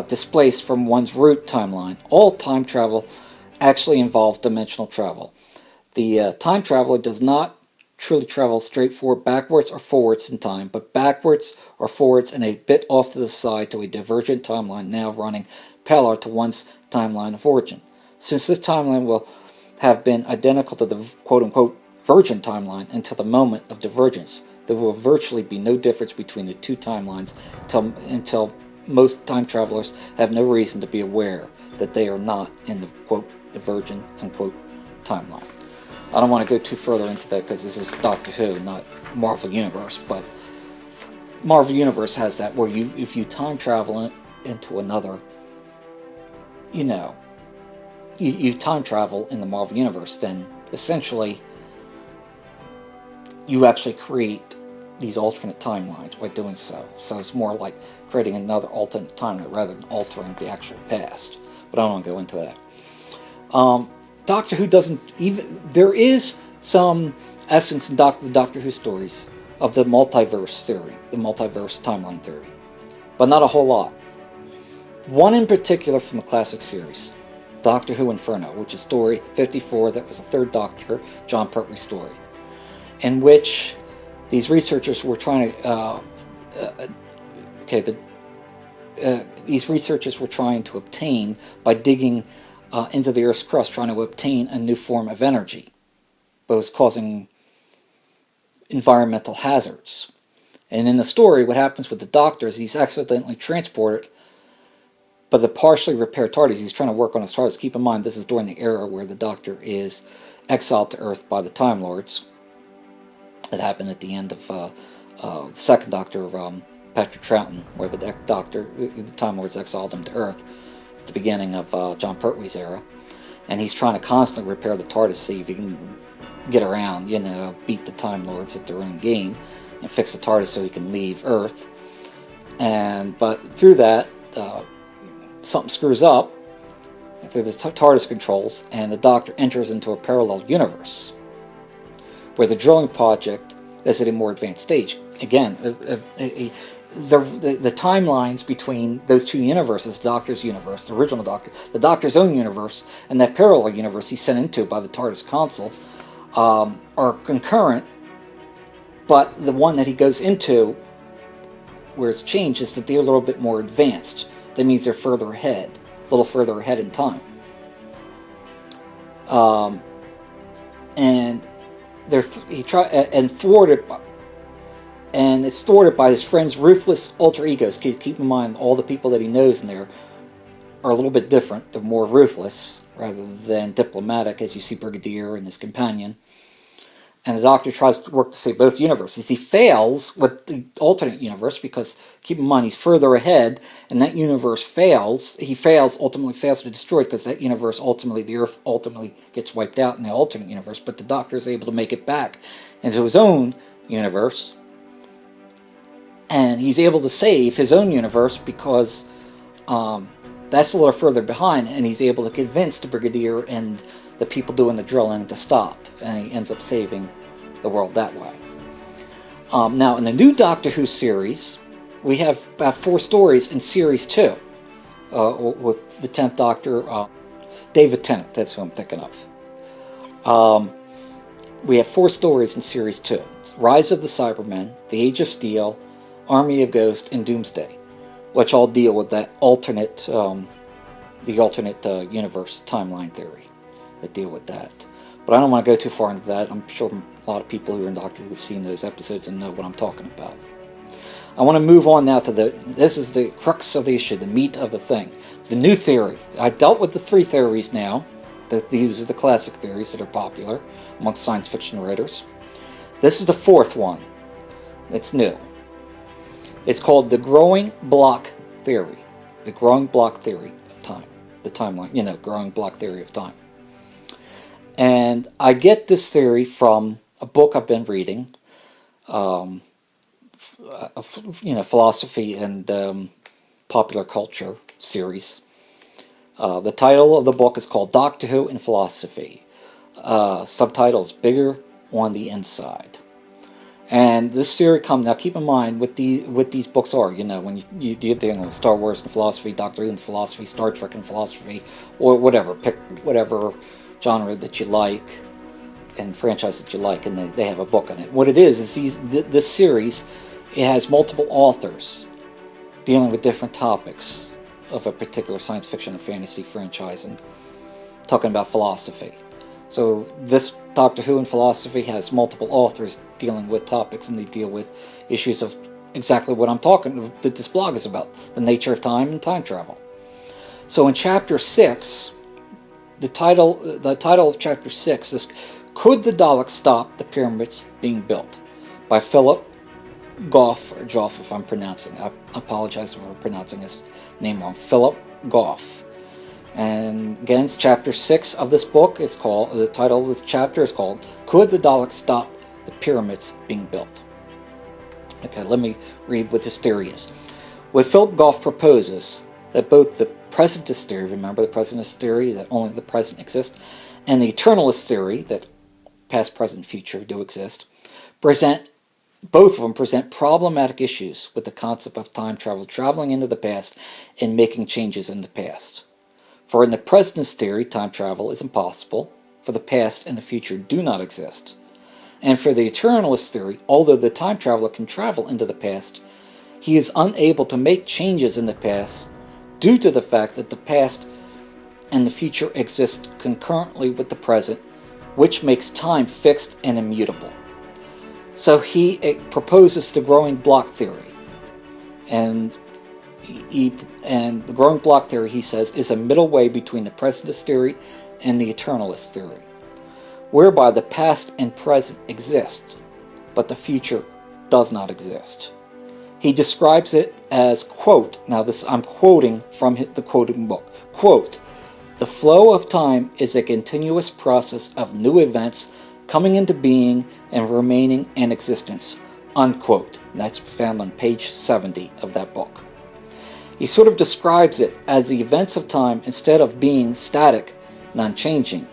displaced from one's root timeline, all time travel actually involves dimensional travel. The time traveler does not truly travel straight forward, backwards, or forwards in time, but backwards or forwards and a bit off to the side to a divergent timeline now running parallel to one's timeline of origin. Since this timeline will have been identical to the quote-unquote virgin timeline until the moment of divergence, there will virtually be no difference between the two timelines until most time travelers have no reason to be aware that they are not in the quote the virgin unquote timeline. I don't want to go too further into that because this is Doctor Who, not Marvel Universe, but Marvel Universe has that where if you time travel into another you know, you time travel in the Marvel Universe, then essentially you actually create these alternate timelines by doing so. So it's more like creating another alternate timeline rather than altering the actual past. But I don't want to go into that. Doctor Who doesn't even... There is some essence in the Doctor Who stories of the multiverse theory, the multiverse timeline theory, but not a whole lot. One in particular from the classic series, Doctor Who Inferno, which is story 54, that was the third Doctor, John Pertwee story, in which these researchers were trying to... these researchers were trying to obtain, by digging into the Earth's crust, trying to obtain a new form of energy, but it was causing environmental hazards. And in the story, what happens with the Doctor is he's accidentally transported, but the partially repaired TARDIS, he's trying to work on his TARDIS. Keep in mind, this is during the era where the Doctor is exiled to Earth by the Time Lords. That happened at the end of the second Doctor, Patrick Troughton, where the Time Lords exiled him to Earth at the beginning of John Pertwee's era. And he's trying to constantly repair the TARDIS, see if he can get around, you know, beat the Time Lords at their own game, and fix the TARDIS so he can leave Earth. But through that, something screws up through the TARDIS controls, and the Doctor enters into a parallel universe where the drilling project is at a more advanced stage. Again, the timelines between those two universes, the Doctor's universe, the original Doctor, the Doctor's own universe, and that parallel universe he's sent into by the TARDIS console, are concurrent, but the one that he goes into, where it's changed, is that they're a little bit more advanced. That means they're further ahead, a little further ahead in time. And thwarted, and it's thwarted by his friend's ruthless alter egos. Keep in mind, all the people that he knows in there are a little bit different. They're more ruthless rather than diplomatic, as you see Brigadier and his companion. And the Doctor tries to work to save both universes. He fails with the alternate universe because, keep in mind, he's further ahead, and that universe fails. He ultimately fails to destroy it, because that universe ultimately, the Earth ultimately gets wiped out in the alternate universe. But the Doctor is able to make it back into his own universe, and he's able to save his own universe because that's a little further behind, and he's able to convince the Brigadier and the people doing the drilling to stop, and he ends up saving the world that way. Now, in the new Doctor Who series, we have about 4 stories in Series 2, with the 10th Doctor, David Tennant, that's who I'm thinking of. We have 4 stories in Series 2. Rise of the Cybermen, The Age of Steel, Army of Ghosts, and Doomsday, which all deal with that alternate, the alternate universe timeline theory, that deal with that. But I don't want to go too far into that. I'm sure a lot of people who are in Doctor Who have seen those episodes and know what I'm talking about. I want to move on now to this is the crux of the issue, the meat of the thing. The new theory. I've dealt with the 3 theories now. These are the classic theories that are popular amongst science fiction writers. This is the 4th one. It's new. It's called the growing block theory. The growing block theory of time. The timeline, growing block theory of time. And I get this theory from a book I've been reading, philosophy and popular culture series. The title of the book is called Doctor Who and Philosophy. Subtitle is Bigger on the Inside. And this theory comes, now keep in mind what these books are, when you deal with Star Wars and philosophy, Doctor Who and philosophy, Star Trek and philosophy, or whatever, pick whatever genre that you like and franchise that you like, and they have a book on it. What it is this series, it has multiple authors dealing with different topics of a particular science fiction or fantasy franchise and talking about philosophy. So this Doctor Who and philosophy has multiple authors dealing with topics, and they deal with issues of exactly what I'm talking that this blog is about, the nature of time and time travel. So in Chapter 6, the title of Chapter 6 is Could the Daleks Stop the Pyramids Being Built? By Philip Goff, or Joff if I'm pronouncing. I apologize if I'm pronouncing his name wrong. Philip Goff. And again, it's chapter 6 of this book. It's called, the title of this chapter is called, Could the Daleks Stop the Pyramids Being Built? Okay, let me read what this theory is. What Philip Goff proposes, that both the Presentist Theory, remember the Presentist Theory, that only the present exists, and the Eternalist Theory, that past, present, future do exist, both of them present problematic issues with the concept of time travel, traveling into the past and making changes in the past. For in the Presentist Theory, time travel is impossible, for the past and the future do not exist. And for the Eternalist Theory, although the time traveler can travel into the past, he is unable to make changes in the past due to the fact that the past and the future exist concurrently with the present, which makes time fixed and immutable. So he proposes the growing block theory. And the growing block theory, he says, is a middle way between the Presentist Theory and the Eternalist Theory, whereby the past and present exist, but the future does not exist. He describes it as, quote, now this I'm quoting from the quoting book, quote, the flow of time is a continuous process of new events coming into being and remaining in existence, unquote. And that's found on page 70 of that book. He sort of describes it as the events of time, instead of being static and unchanging,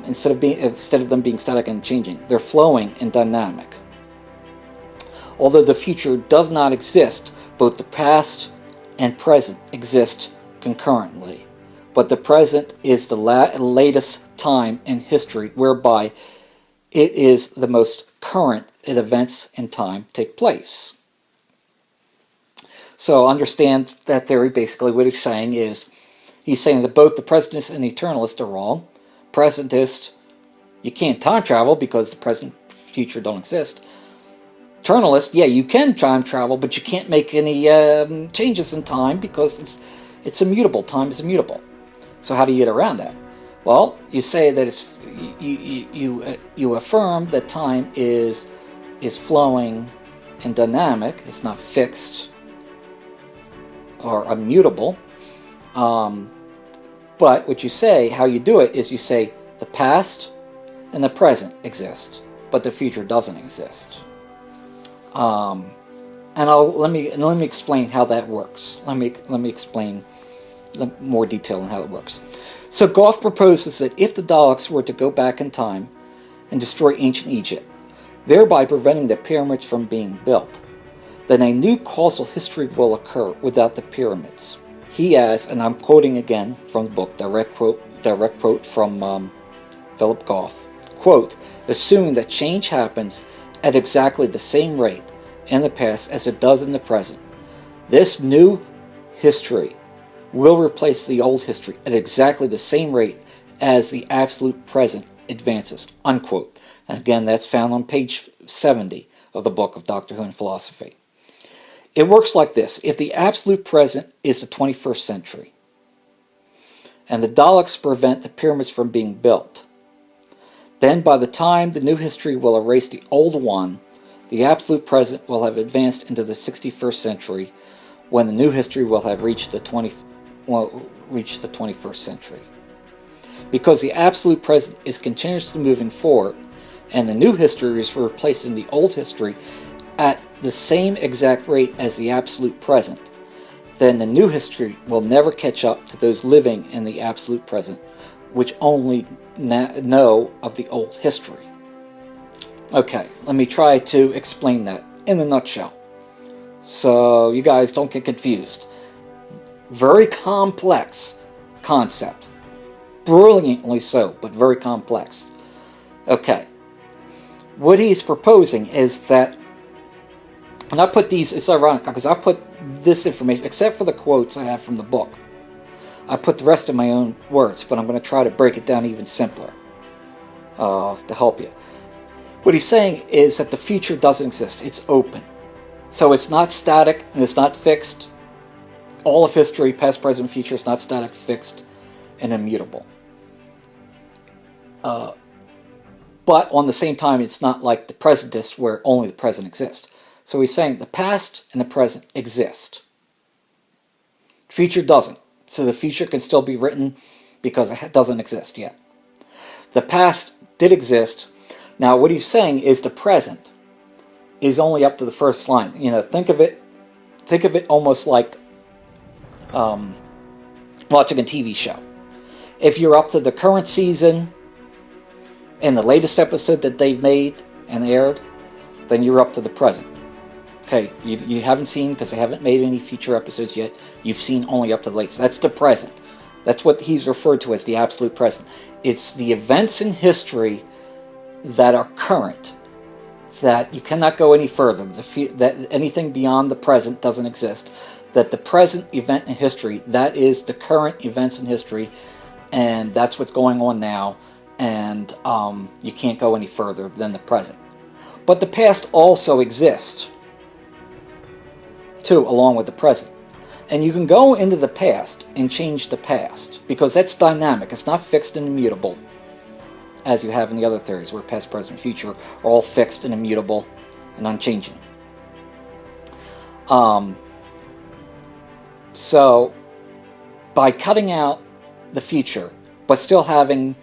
instead of them being static and changing, they're flowing and dynamic. Although the future does not exist, both the past and present exist concurrently. But the present is the latest time in history whereby it is the most current that events in time take place. So understand that theory. Basically what he's saying is, he's saying that both the Presentist and the Eternalist are wrong. Presentist, you can't time travel because the present future don't exist. Eternalist, yeah, you can time travel, but you can't make any changes in time because it's immutable. Time is immutable. So how do you get around that? Well, you say that it's you affirm that time is flowing and dynamic. It's not fixed or immutable. But what you say, how you do it, is you say the past and the present exist, but the future doesn't exist. And let me explain how that works. Let me explain more detail on how it works. So Goff proposes that if the Daleks were to go back in time and destroy ancient Egypt, thereby preventing the pyramids from being built, then a new causal history will occur without the pyramids. He adds, and I'm quoting again from the book, direct quote from Philip Goff, quote, assuming that change happens at exactly the same rate in the past as it does in the present, this new history will replace the old history at exactly the same rate as the absolute present advances, unquote. And again, that's found on page 70 of the book of Doctor Who and Philosophy. It works like this. If the absolute present is the 21st century, and the Daleks prevent the pyramids from being built, then by the time the new history will erase the old one, the absolute present will have advanced into the 61st century, when the new history will have reached the 21st century. Because the absolute present is continuously moving forward, and the new history is replacing the old history at the same exact rate as the absolute present, then the new history will never catch up to those living in the absolute present, which only know of the old history. Okay, let me try to explain that in a nutshell, so you guys don't get confused. Very complex concept. Brilliantly so, but very complex. Okay. What he's proposing is that, and I put these, it's ironic because I put this information, except for the quotes I have from the book, I put the rest of my own words, but I'm going to try to break it down even simpler to help you. What he's saying is that the future doesn't exist. It's open. So it's not static and it's not fixed. All of history, past, present, future, is not static, fixed, and immutable. But on the same time, it's not like the presentist where only the present exists. So he's saying the past and the present exist. Future doesn't. So the future can still be written because it doesn't exist yet. The past did exist. Now what he's saying is the present is only up to the first line. You know, think of it almost like watching a TV show. If you're up to the current season and the latest episode that they've made and aired, then you're up to the present. Okay, you haven't seen, because they haven't made any future episodes yet, you've seen only up to the latest. That's the present. That's what he's referred to as the absolute present. It's the events in history that are current, that you cannot go any further, that anything beyond the present doesn't exist, that the present event in history, that is the current events in history, and that's what's going on now, and you can't go any further than the present. But the past also exists, too, along with the present. And you can go into the past and change the past, because that's dynamic. It's not fixed and immutable, as you have in the other theories, where past, present, future are all fixed and immutable and unchanging. So, by cutting out the future, but still having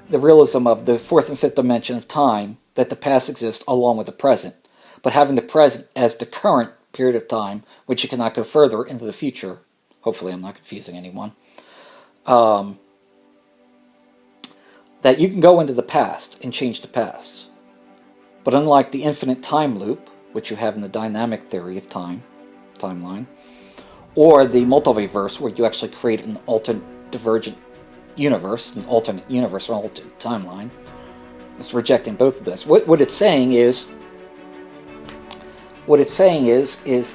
the realism of the fourth and fifth dimension of time, that the past exists along with the present, but having the present as the current period of time, which you cannot go further into the future. Hopefully I'm not confusing anyone. That you can go into the past and change the past. But unlike the infinite time loop, which you have in the dynamic theory of timeline, or the multiverse, where you actually create an alternate divergent universe, an alternate universe or alternate timeline, it's rejecting both of this. What it's saying is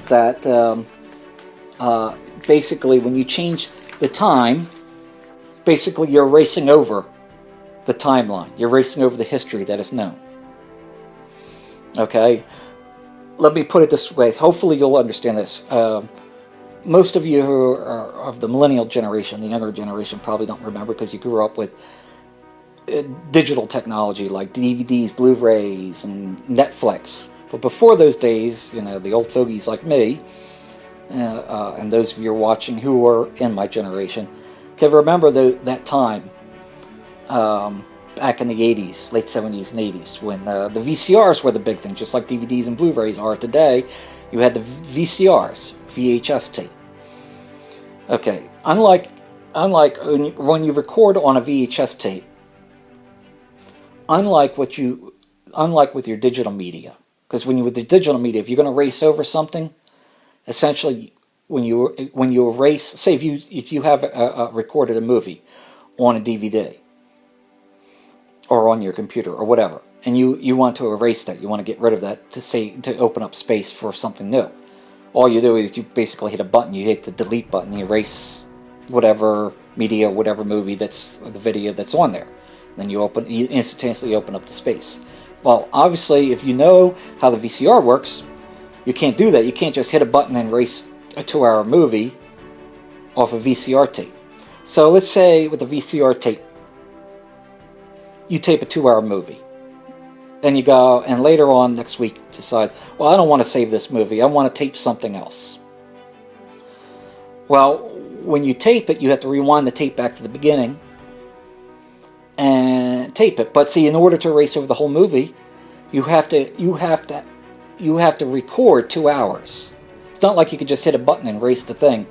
that basically when you change the time, basically you're erasing over the timeline. You're erasing over the history that is known. Okay? Let me put it this way. Hopefully you'll understand this. Most of you who are of the millennial generation, the younger generation, probably don't remember because you grew up with digital technology like DVDs, Blu-rays, and Netflix. But before those days, you know, the old fogies like me, and those of you watching who were in my generation, can remember that time back in the 80s, late 70s and 80s, when the VCRs were the big thing, just like DVDs and Blu-rays are today. You had the VCRs, VHS tape. Okay, unlike when you record on a VHS tape, unlike with your digital media, because with the digital media, if you're going to erase over something, essentially when you erase, say if you have recorded a movie on a DVD or on your computer or whatever, and you want to erase that, you want to get rid of that to open up space for something new. All you do is you basically hit a button, you hit the delete button, you erase whatever media, whatever movie that's the video that's on there. Then you instantaneously open up the space. Well, obviously, if you know how the VCR works, you can't do that. You can't just hit a button and erase a 2-hour movie off a VCR tape. So let's say with the VCR tape, you tape a 2-hour movie. And you go, and later on next week decide, well, I don't want to save this movie. I want to tape something else. Well, when you tape it, you have to rewind the tape back to the beginning and tape it. But see, in order to erase over the whole movie, you have to record 2 hours. It's not like you could just hit a button and erase the thing.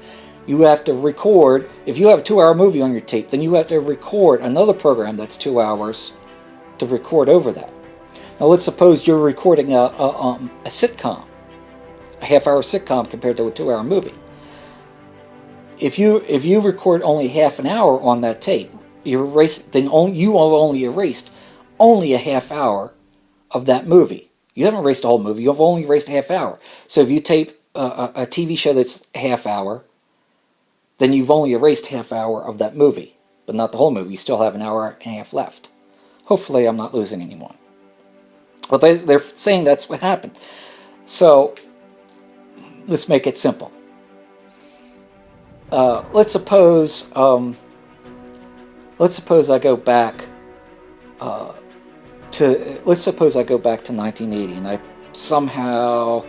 You have to record. If you have a 2-hour movie on your tape, then you have to record another program that's 2 hours to record over that. Now let's suppose you're recording a sitcom, a half-hour sitcom compared to a 2-hour movie. If you record only half an hour on that tape, you have only erased only a half hour of that movie. You haven't erased the whole movie. You've only erased a half hour. So if you tape a TV show that's a half hour, then you've only erased half hour of that movie, but not the whole movie. You still have an hour and a half left. Hopefully I'm not losing anyone. But they're saying that's what happened. So let's make it simple. Let's suppose I go back to 1980, and I somehow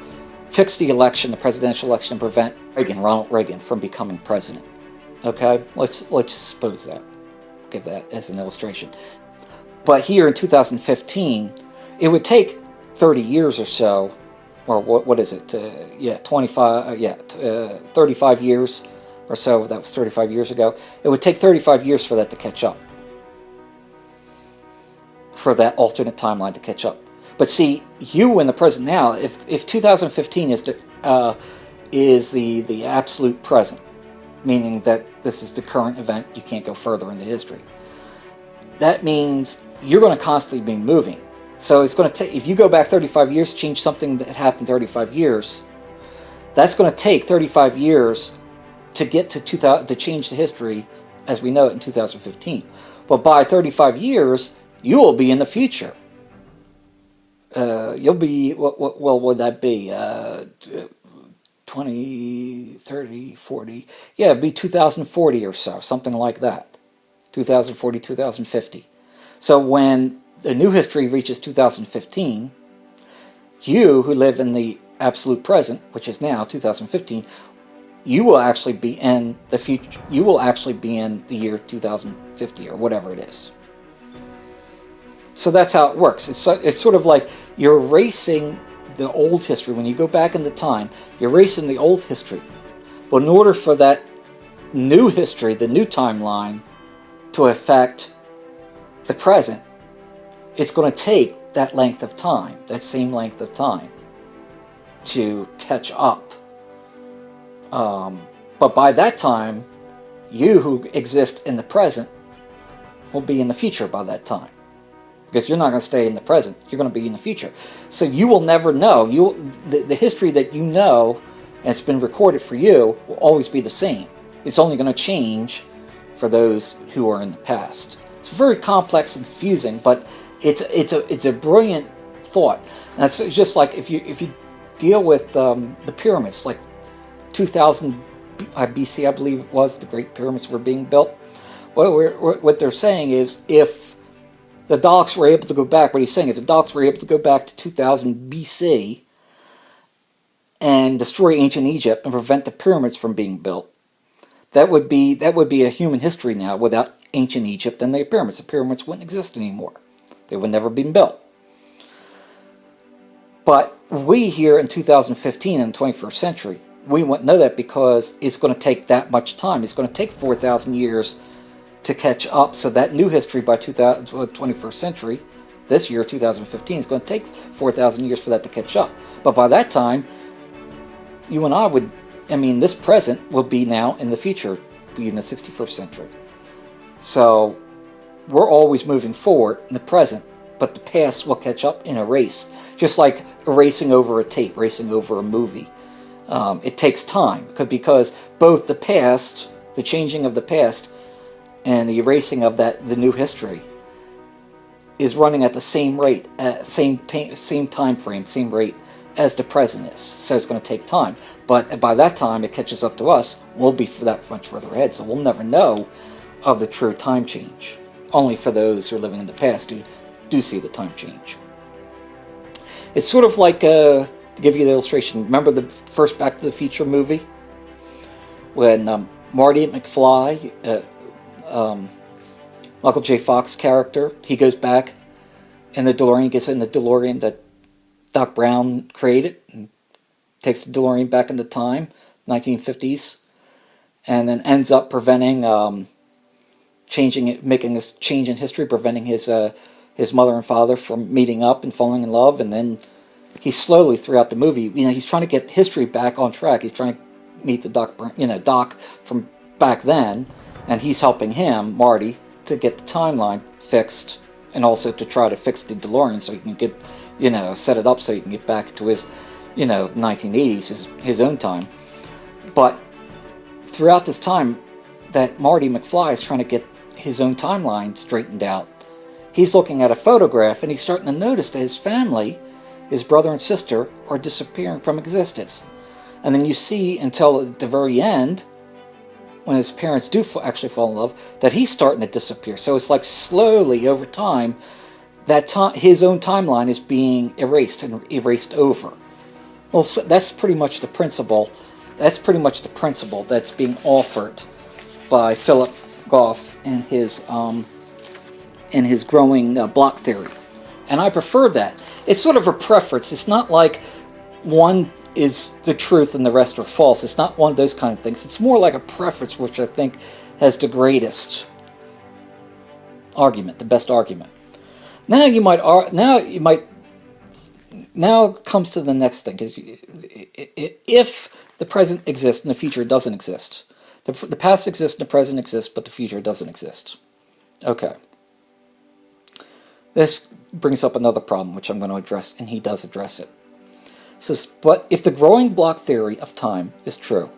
fix the election, the presidential election, and prevent Ronald Reagan, from becoming president. Okay, let's suppose that. Give that as an illustration. But here in 2015, it would take 30 years or so, or what is it? 35 years or so. That was 35 years ago. It would take 35 years for that to catch up. For that alternate timeline to catch up. But see, you in the present now, if 2015 is the absolute present, meaning that this is the current event, you can't go further into history. That means you're going to constantly be moving. So it's going to take, if you go back 35 years, change something that happened 35 years, that's going to take 35 years to get to to change the history as we know it in 2015. But by 35 years, you will be in the future. You'll be, what would that be? 20, 30, 40. Yeah, it'd be 2040 or so, something like that. 2040, 2050. So when the new history reaches 2015, you who live in the absolute present, which is now 2015, you will actually be in the future. You will actually be in the year 2050 or whatever it is. So that's how it works. It's sort of like you're erasing the old history. When you go back in the time, you're erasing the old history. But in order for that new history, the new timeline, to affect the present, it's going to take that length of time, that same length of time, to catch up. But by that time, you who exist in the present will be in the future by that time. Because you're not going to stay in the present, you're going to be in the future. So you will never know. The history that you know, and it's been recorded for you, will always be the same. It's only going to change for those who are in the past. It's very complex and confusing, but it's a brilliant thought. And it's just like if you deal with the pyramids, like 2000 BC, I believe it was, the Great Pyramids were being built. What they're saying is, if the docs were able to go back, what he's saying, if the docs were able to go back to 2000 BC and destroy ancient Egypt and prevent the pyramids from being built, that would be a human history now without ancient Egypt and the pyramids. The pyramids wouldn't exist anymore. They would never have been built. But we here in 2015, in the 21st century, we wouldn't know that because it's going to take that much time. It's going to take 4,000 years to catch up. So that new history by 21st century, this year, 2015, is going to take 4,000 years for that to catch up. But by that time, you and I this present will be now in the future, be in the 61st century. So we're always moving forward in the present, but the past will catch up in a race. Just like erasing over a tape, racing over a movie. It takes time, because both the past, the changing of the past, and the erasing of the new history is running at the same rate, same time frame, same rate as the present is. So it's going to take time. But by that time it catches up to us, we'll be that much further ahead. So we'll never know of the true time change. Only for those who are living in the past who do see the time change. It's sort of like, to give you the illustration, remember the first Back to the Future movie? When Marty McFly, Michael J. Fox character, he goes back in the DeLorean, gets in the DeLorean that Doc Brown created, and takes the DeLorean back into time, 1950s, and then ends up preventing, making a change in history, preventing his mother and father from meeting up and falling in love. And then he slowly, throughout the movie, he's trying to get history back on track. He's trying to meet the Doc from back then, and he's helping him, Marty, to get the timeline fixed, and also to try to fix the DeLorean so he can get, set it up so he can get back to his, 1980s, his own time. But throughout this time that Marty McFly is trying to get his own timeline straightened out, he's looking at a photograph and he's starting to notice that his family, his brother and sister, are disappearing from existence. And then you see until at the very end, when his parents do actually fall in love, that he's starting to disappear. So it's like slowly over time, his own timeline is being erased and erased over. Well, so that's pretty much the principle. That's pretty much the principle that's being offered by Philip Goff in his growing block theory, and I prefer that. It's sort of a preference. It's not like one is the truth and the rest are false. It's not one of those kind of things. It's more like a preference, which I think has the greatest argument, the best argument. Now comes to the next thing. If the present exists and the future doesn't exist, the past exists and the present exists, but the future doesn't exist. Okay. This brings up another problem, which I'm going to address, and he does address it. It says, but if the growing block theory of time is true,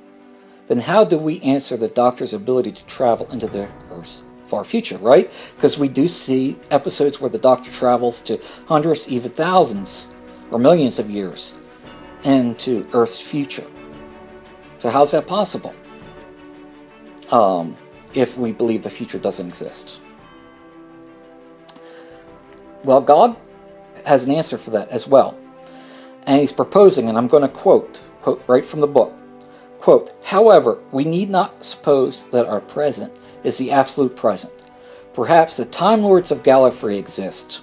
then how do we answer the Doctor's ability to travel into the Earth's far future, right? Because we do see episodes where the Doctor travels to hundreds, even thousands, or millions of years into Earth's future. So how's that possible? If we believe the future doesn't exist. Well, God has an answer for that as well. And he's proposing, and I'm going to quote right from the book, quote, however, we need not suppose that our present is the absolute present. Perhaps the Time Lords of Gallifrey exist,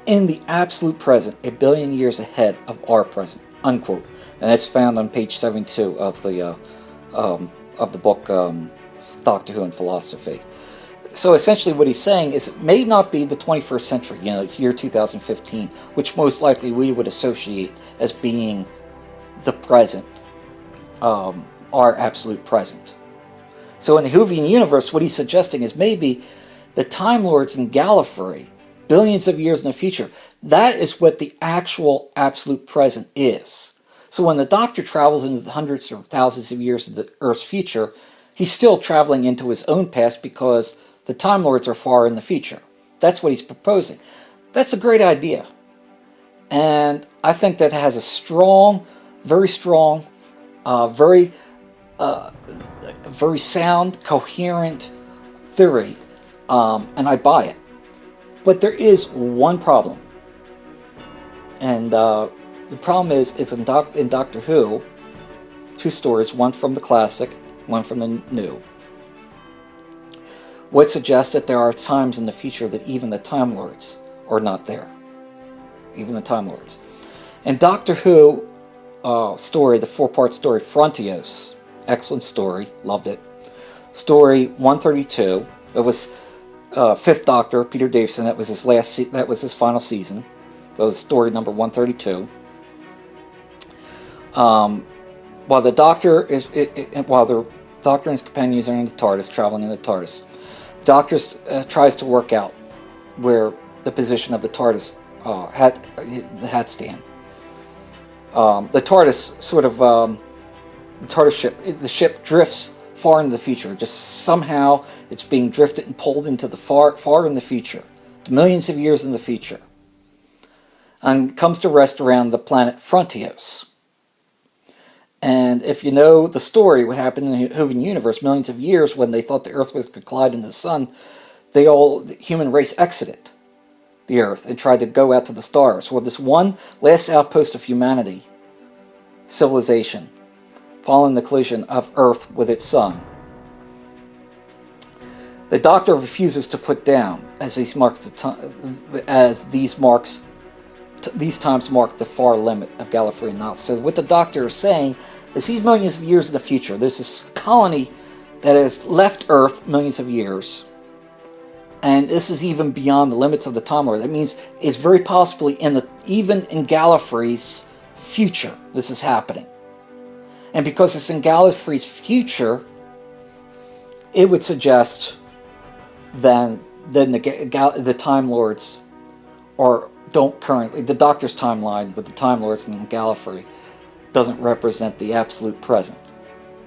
in the absolute present, a billion years ahead of our present, unquote. And that's found on page 72 of the book Doctor Who and Philosophy. So essentially what he's saying is it may not be the 21st century, year 2015, which most likely we would associate as being the present, our absolute present. So in the Whovian universe, what he's suggesting is maybe the Time Lords in Gallifrey, billions of years in the future, that is what the actual absolute present is. So when the Doctor travels into the hundreds or thousands of years of the Earth's future, he's still traveling into his own past because the Time Lords are far in the future. That's what he's proposing. That's a great idea. And I think that has a strong, very sound, coherent theory. And I buy it. But there is one problem. And the problem is in Doctor Who, two stories, one from the classic, one from the new, would suggest that there are times in the future that even the Time Lords are not there. Even the Time Lords. And Doctor Who story, the 4-part story, Frontios, excellent story, loved it. Story 132, it was Fifth Doctor, Peter Davison, that was his that was his final season. It was story number 132. While the Doctor and his companions are in the TARDIS, traveling in the TARDIS, the Doctor tries to work out where the position of the TARDIS hat stand. The TARDIS the ship drifts far into the future. Just somehow it's being drifted and pulled into the far in the future, to millions of years in the future, and comes to rest around the planet Frontios. And if you know the story, what happened in the Whovian universe, millions of years when they thought the Earth was going to collide into the sun, the human race exited the Earth and tried to go out to the stars. Well, this one last outpost of humanity, civilization, following the collision of Earth with its sun, the Doctor refuses to put down as these times mark the far limit of Gallifreyan knowledge. So what the Doctor is saying is these millions of years in the future, there's this colony that has left Earth millions of years, and this is even beyond the limits of the Time Lord. That means it's very possibly even in Gallifrey's future this is happening. And because it's in Gallifrey's future, it would suggest then the Time Lords don't currently, the Doctor's timeline with the Time Lords and Gallifrey doesn't represent the absolute present,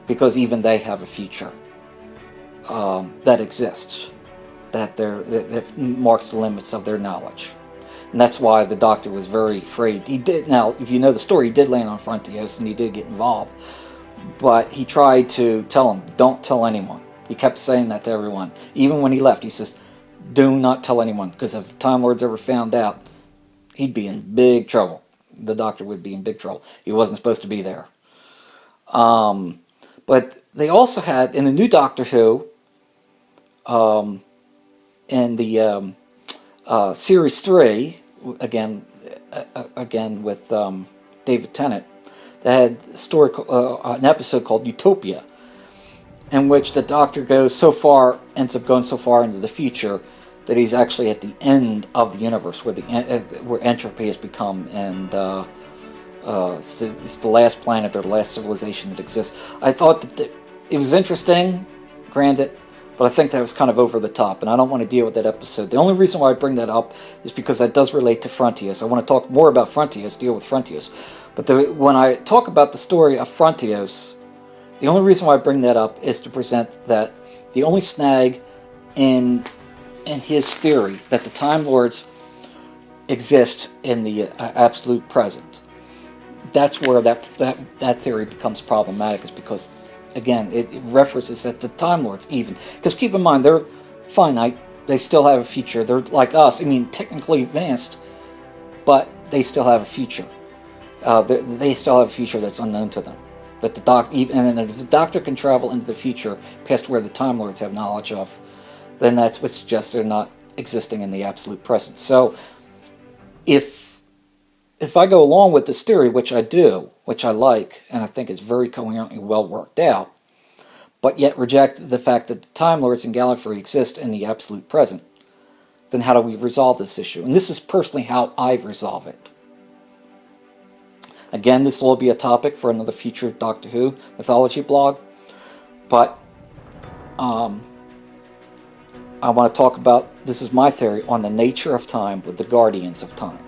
because even they have a future that exists, that marks the limits of their knowledge. And that's why the Doctor was very afraid. Now, if you know the story, he did land on Frontios and he did get involved, but he tried to tell them, don't tell anyone. He kept saying that to everyone. Even when he left, he says, do not tell anyone, because if the Time Lords ever found out, he'd be in big trouble. The Doctor would be in big trouble. He wasn't supposed to be there. But they also had, in the new Doctor Who, in the Series 3, again with David Tennant, they had a story, an episode called Utopia, in which the Doctor ends up going so far into the future that he's actually at the end of the universe, where entropy has become, and it's the last planet or the last civilization that exists. I thought that it was interesting, granted, but I think that was kind of over the top, and I don't want to deal with that episode. The only reason why I bring that up is because that does relate to Frontios. I want to talk more about Frontios, deal with Frontios. But when I talk about the story of Frontios, the only reason why I bring that up is to present that the only snag in his theory that the Time Lords exist in the absolute present, that's where that theory becomes problematic, is because, again, it references that the Time Lords, even, because keep in mind, they're finite, they still have a future, they're like us, I mean, technically advanced, but they still have a future. They still have a future that's unknown to them. That and if the Doctor can travel into the future past where the Time Lords have knowledge of, then that's what suggests they're not existing in the absolute present. So, if I go along with this theory, which I do, which I like, and I think it's very coherently well worked out, but yet reject the fact that the Time Lords in Gallifrey exist in the absolute present, then how do we resolve this issue? And this is personally how I resolve it. Again, this will be a topic for another future Doctor Who Mythology blog, but I want to talk about, this is my theory, on the nature of time with the Guardians of Time,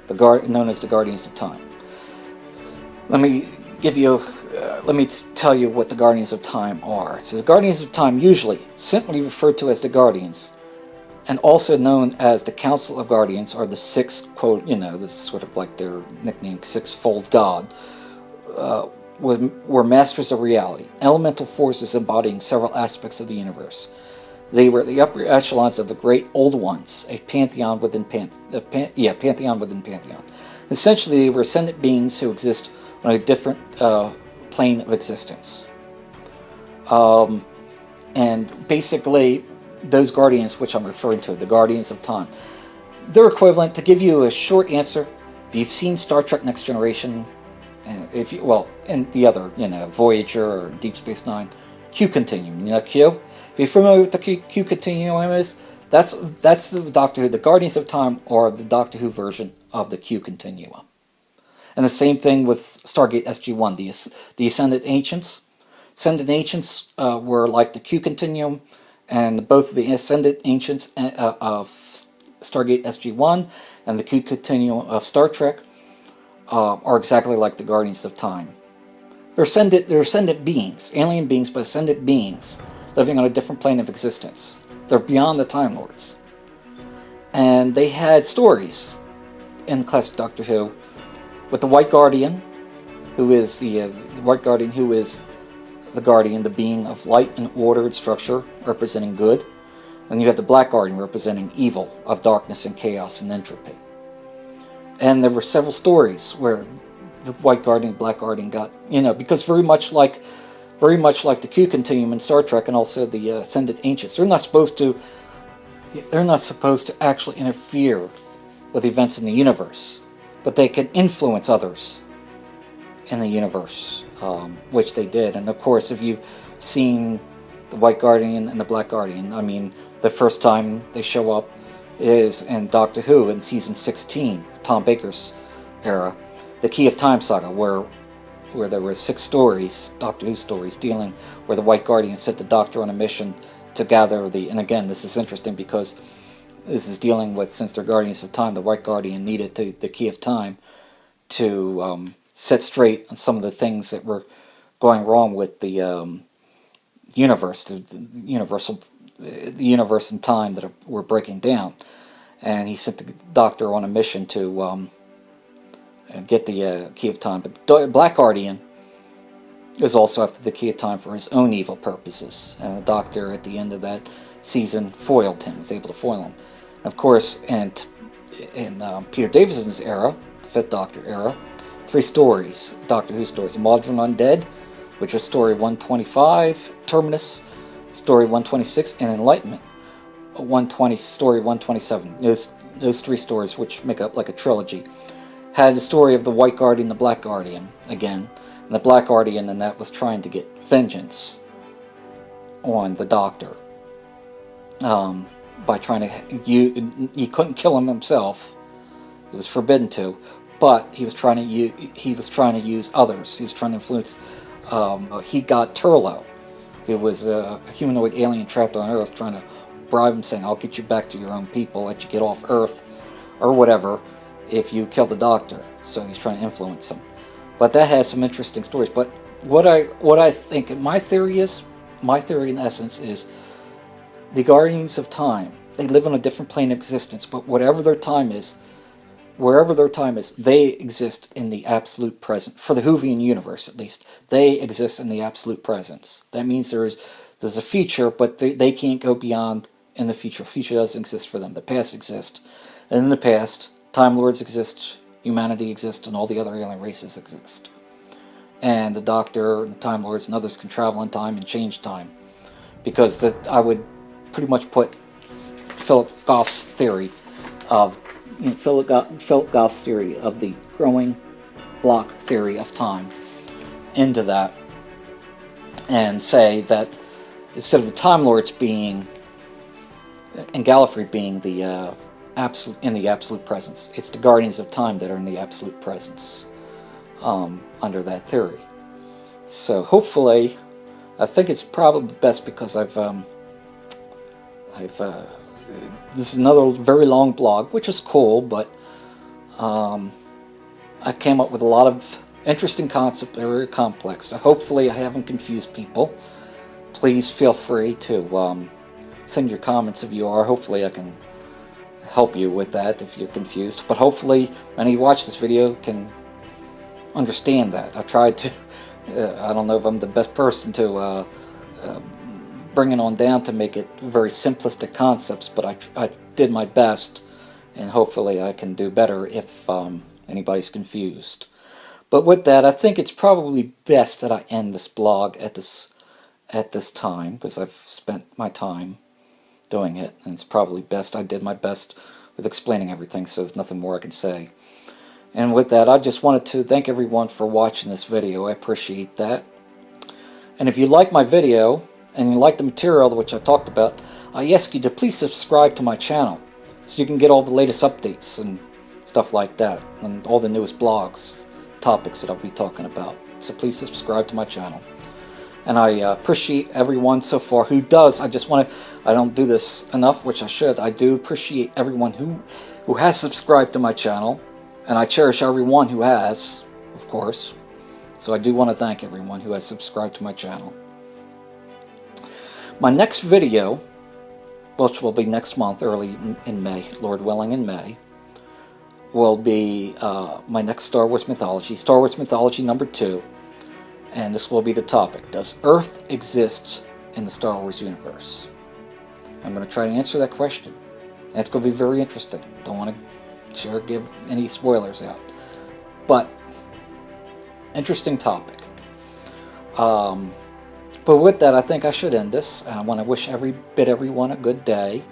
known as the Guardians of Time. Let me tell you what the Guardians of Time are. So the Guardians of Time, usually simply referred to as the Guardians, and also known as the Council of Guardians, or the Six, quote, this is sort of like their nickname, Sixfold God, were masters of reality, elemental forces embodying several aspects of the universe. They were the upper echelons of the great old ones, a pantheon within pantheon within pantheon. Essentially, they were ascendant beings who exist on a different plane of existence. And basically, those Guardians, which I'm referring to, the Guardians of Time, they're equivalent, to give you a short answer, if you've seen Star Trek Next Generation, and the other, Voyager or Deep Space Nine, Q Continuum, Q? If you're familiar with the Q Continuum is, that's the Doctor Who. The Guardians of Time are the Doctor Who version of the Q Continuum. And the same thing with Stargate SG-1, the Ascendant Ancients. Ascendant Ancients were like the Q Continuum, and both the Ascendant Ancients of Stargate SG-1 and the Q Continuum of Star Trek are exactly like the Guardians of Time. They're ascendant beings, alien beings, but ascendant beings, living on a different plane of existence. They're beyond the Time Lords. And they had stories in classic Doctor Who with the White Guardian, who is the Guardian, the being of light and order and structure, representing good. And you have the Black Guardian, representing evil, of darkness and chaos and entropy. And there were several stories where the White Guardian and Black Guardian got, because very much like the Q Continuum in Star Trek, and also the Ascendant Ancients, they're not supposed to actually interfere with events in the universe, but they can influence others in the universe, which they did. And of course, if you've seen the White Guardian and the Black Guardian, I mean, the first time they show up is in Doctor Who in season 16, Tom Baker's era, the Key of Time saga, where there were 6 stories, Doctor Who stories, dealing where the White Guardian sent the Doctor on a mission to gather and again, this is interesting because this is dealing with, since they're Guardians of Time, the White Guardian needed the Key of Time to set straight on some of the things that were going wrong with the universe, the universe and time that were breaking down. And he sent the Doctor on a mission to get the Key of Time. But the Black Guardian was also after the Key of Time for his own evil purposes. And the Doctor, at the end of that season, was able to foil him. Of course, and in Peter Davison's era, the Fifth Doctor era, 3 stories, Doctor Who stories: Modern Undead, which is story 125, Terminus, story 126, and Enlightenment, story 127. Those 3 stories, which make up like a trilogy, had the story of the White Guardian, the Black Guardian again, and the Black Guardian in that was trying to get vengeance on the Doctor by trying to. He couldn't kill him himself; he was forbidden to. But he was trying to use others. He was trying to influence. He got Turlo, who was a humanoid alien trapped on Earth, trying to bribe him, saying, "I'll get you back to your own people, let you get off Earth, or whatever, if you kill the Doctor." So he's trying to influence him. But that has some interesting stories. But what I think, my theory in essence is, the Guardians of Time, they live on a different plane of existence, but whatever their time is, wherever their time is, they exist in the absolute present. For the Whovian universe, at least, they exist in the absolute presence. That means there's a future, but they can't go beyond in the future. Future doesn't exist for them. The past exists. And in the past, Time Lords exist, humanity exists, and all the other alien races exist. And the Doctor, and the Time Lords, and others can travel in time and change time. Because I would pretty much put Philip Goff's theory of Philip Goff's theory of the growing block theory of time into that, and say that instead of the Time Lords being and Gallifrey being the absolute presence, it's the Guardians of Time that are in the absolute presence under that theory. So hopefully, I think it's probably best because this is another very long blog, which is cool, but I came up with a lot of interesting concepts that are very complex. So hopefully I haven't confused people. Please feel free to send your comments if you are. Hopefully I can help you with that if you're confused. But hopefully when you watch this video can understand that. I tried to, I don't know if I'm the best person to bring it on down to make it very simplistic concepts, but I did my best, and hopefully I can do better if anybody's confused. But with that, I think it's probably best that I end this blog at this time, because I've spent my time doing it, and it's probably best I did my best with explaining everything, so there's nothing more I can say. And with that, I just wanted to thank everyone for watching this video. I appreciate that. And if you like my video, and you like the material which I talked about, I ask you to please subscribe to my channel so you can get all the latest updates and stuff like that, and all the newest blogs, topics that I'll be talking about. So please subscribe to my channel. And I appreciate everyone so far who does. I don't do this enough, which I should. I do appreciate everyone who has subscribed to my channel, and I cherish everyone who has, of course. So I do want to thank everyone who has subscribed to my channel. My next video, which will be next month, early in May, Lord willing in May, will be my next Star Wars Mythology number 2. And this will be the topic: does Earth exist in the Star Wars universe? I'm going to try to answer that question. And it's going to be very interesting. Don't want to give any spoilers out. But, interesting topic. But with that, I think I should end this. I want to wish everyone a good day,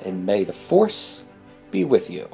and may the Force be with you.